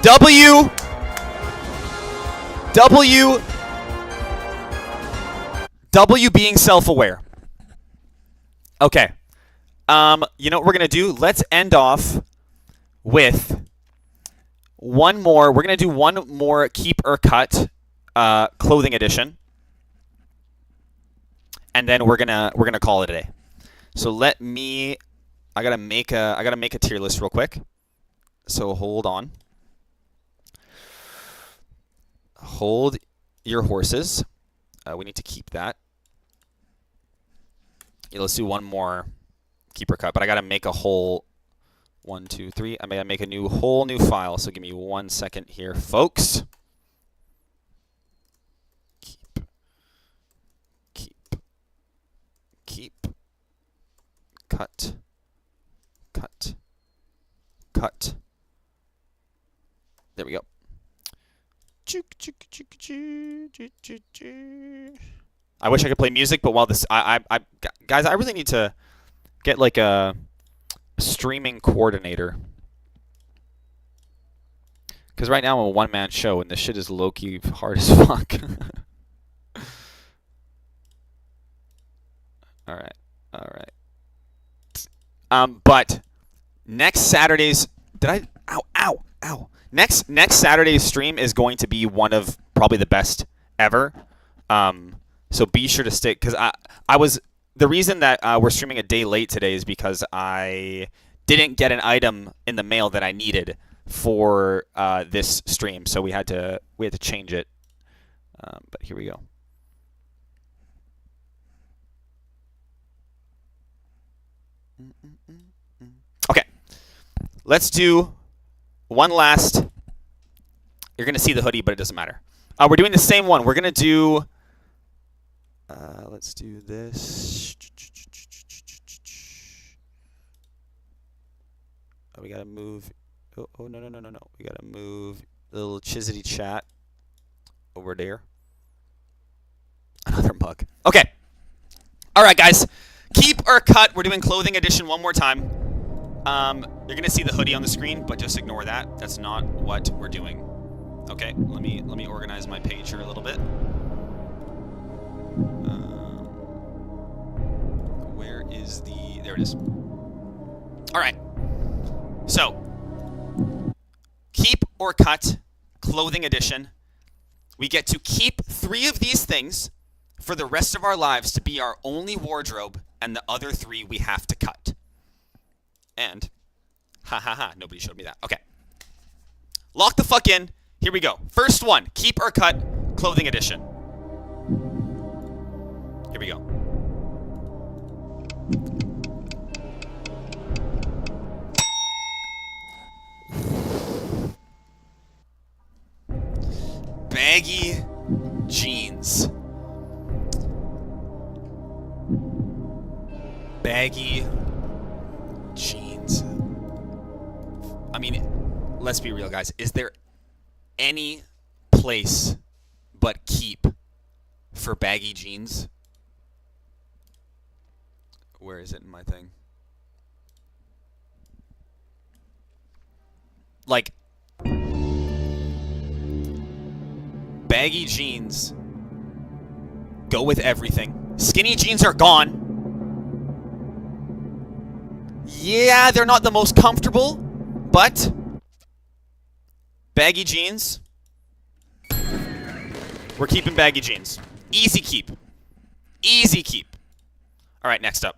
Speaker 1: W being self-aware. Okay. You know what we're going to do? Let's end off with one more. We're going to do one more Keep or Cut clothing edition. And then we're going to call it a day. So let me I got to make a tier list real quick. So hold on. Hold your horses. We need to keep that. Yeah, let's do one more Keep or Cut, but I got to make a whole 1, 2, 3. I gotta make a whole new file. So give me 1 second here, folks. Keep. Cut. There we go. I wish I could play music, but while this, guys, I really need to get like a streaming coordinator. Because right now I'm a one-man show, and this shit is low-key hard as fuck. All right. But next Saturday's Next Saturday's stream is going to be one of probably the best ever. So be sure to stick, because the reason that we're streaming a day late today is because I didn't get an item in the mail that I needed for this stream, so we had to change it. But here we go. Okay, let's do one last. You're gonna see the hoodie, but it doesn't matter. We're doing the same one. We're gonna do. Let's do this. Oh, we gotta move. Oh no. We gotta move the little Chizity chat over there. Another mug. Okay. All right, guys. Keep or Cut. We're doing clothing edition one more time. You're gonna see the hoodie on the screen, but just ignore that. That's not what we're doing. Okay. Let me organize my page here a little bit. Where is the? There it is. All right. So, Keep or Cut clothing edition. We get to keep 3 of these things for the rest of our lives to be our only wardrobe, and the other 3 we have to cut. And, nobody showed me that. Okay. Lock the fuck in. Here we go. First one, Keep or Cut clothing edition. Here we go. baggy jeans. Baggy jeans. I mean, let's be real, guys. Is there any place but Keep for baggy jeans? Where is it in my thing? Like, baggy jeans go with everything. Skinny jeans are gone. Yeah, they're not the most comfortable, but baggy jeans. We're keeping baggy jeans. Easy keep. Easy keep. All right, next up.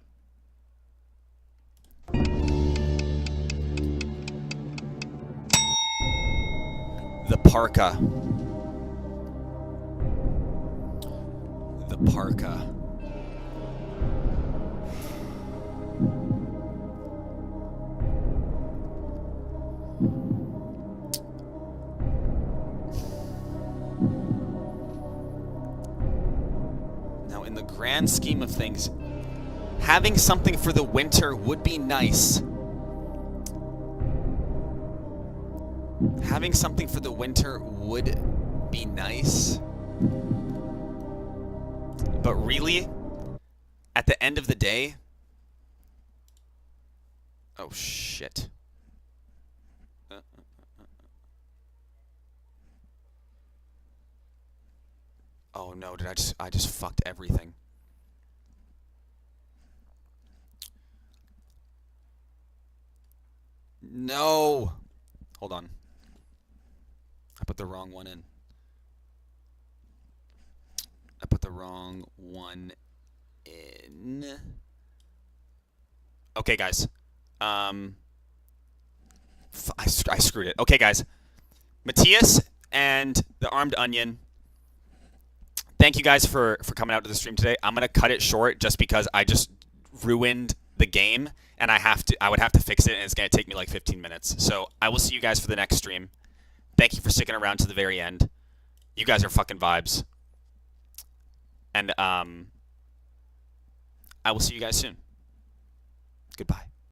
Speaker 1: The parka. The parka. Now, in the grand scheme of things, having something for the winter would be nice. Having something for the winter would be nice. But really, at the end of the day... Oh, shit. Oh no, did I just fucked everything. No. Hold on. I put the wrong one in. I put the wrong one in. Okay, guys. I screwed it. Okay, guys. Matthias and the Armed Onion. Thank you guys for coming out to the stream today. I'm gonna cut it short just because I just ruined the game and I would have to fix it and it's gonna take me like 15 minutes. So I will see you guys for the next stream. Thank you for sticking around to the very end. You guys are fucking vibes. And I will see you guys soon. Goodbye.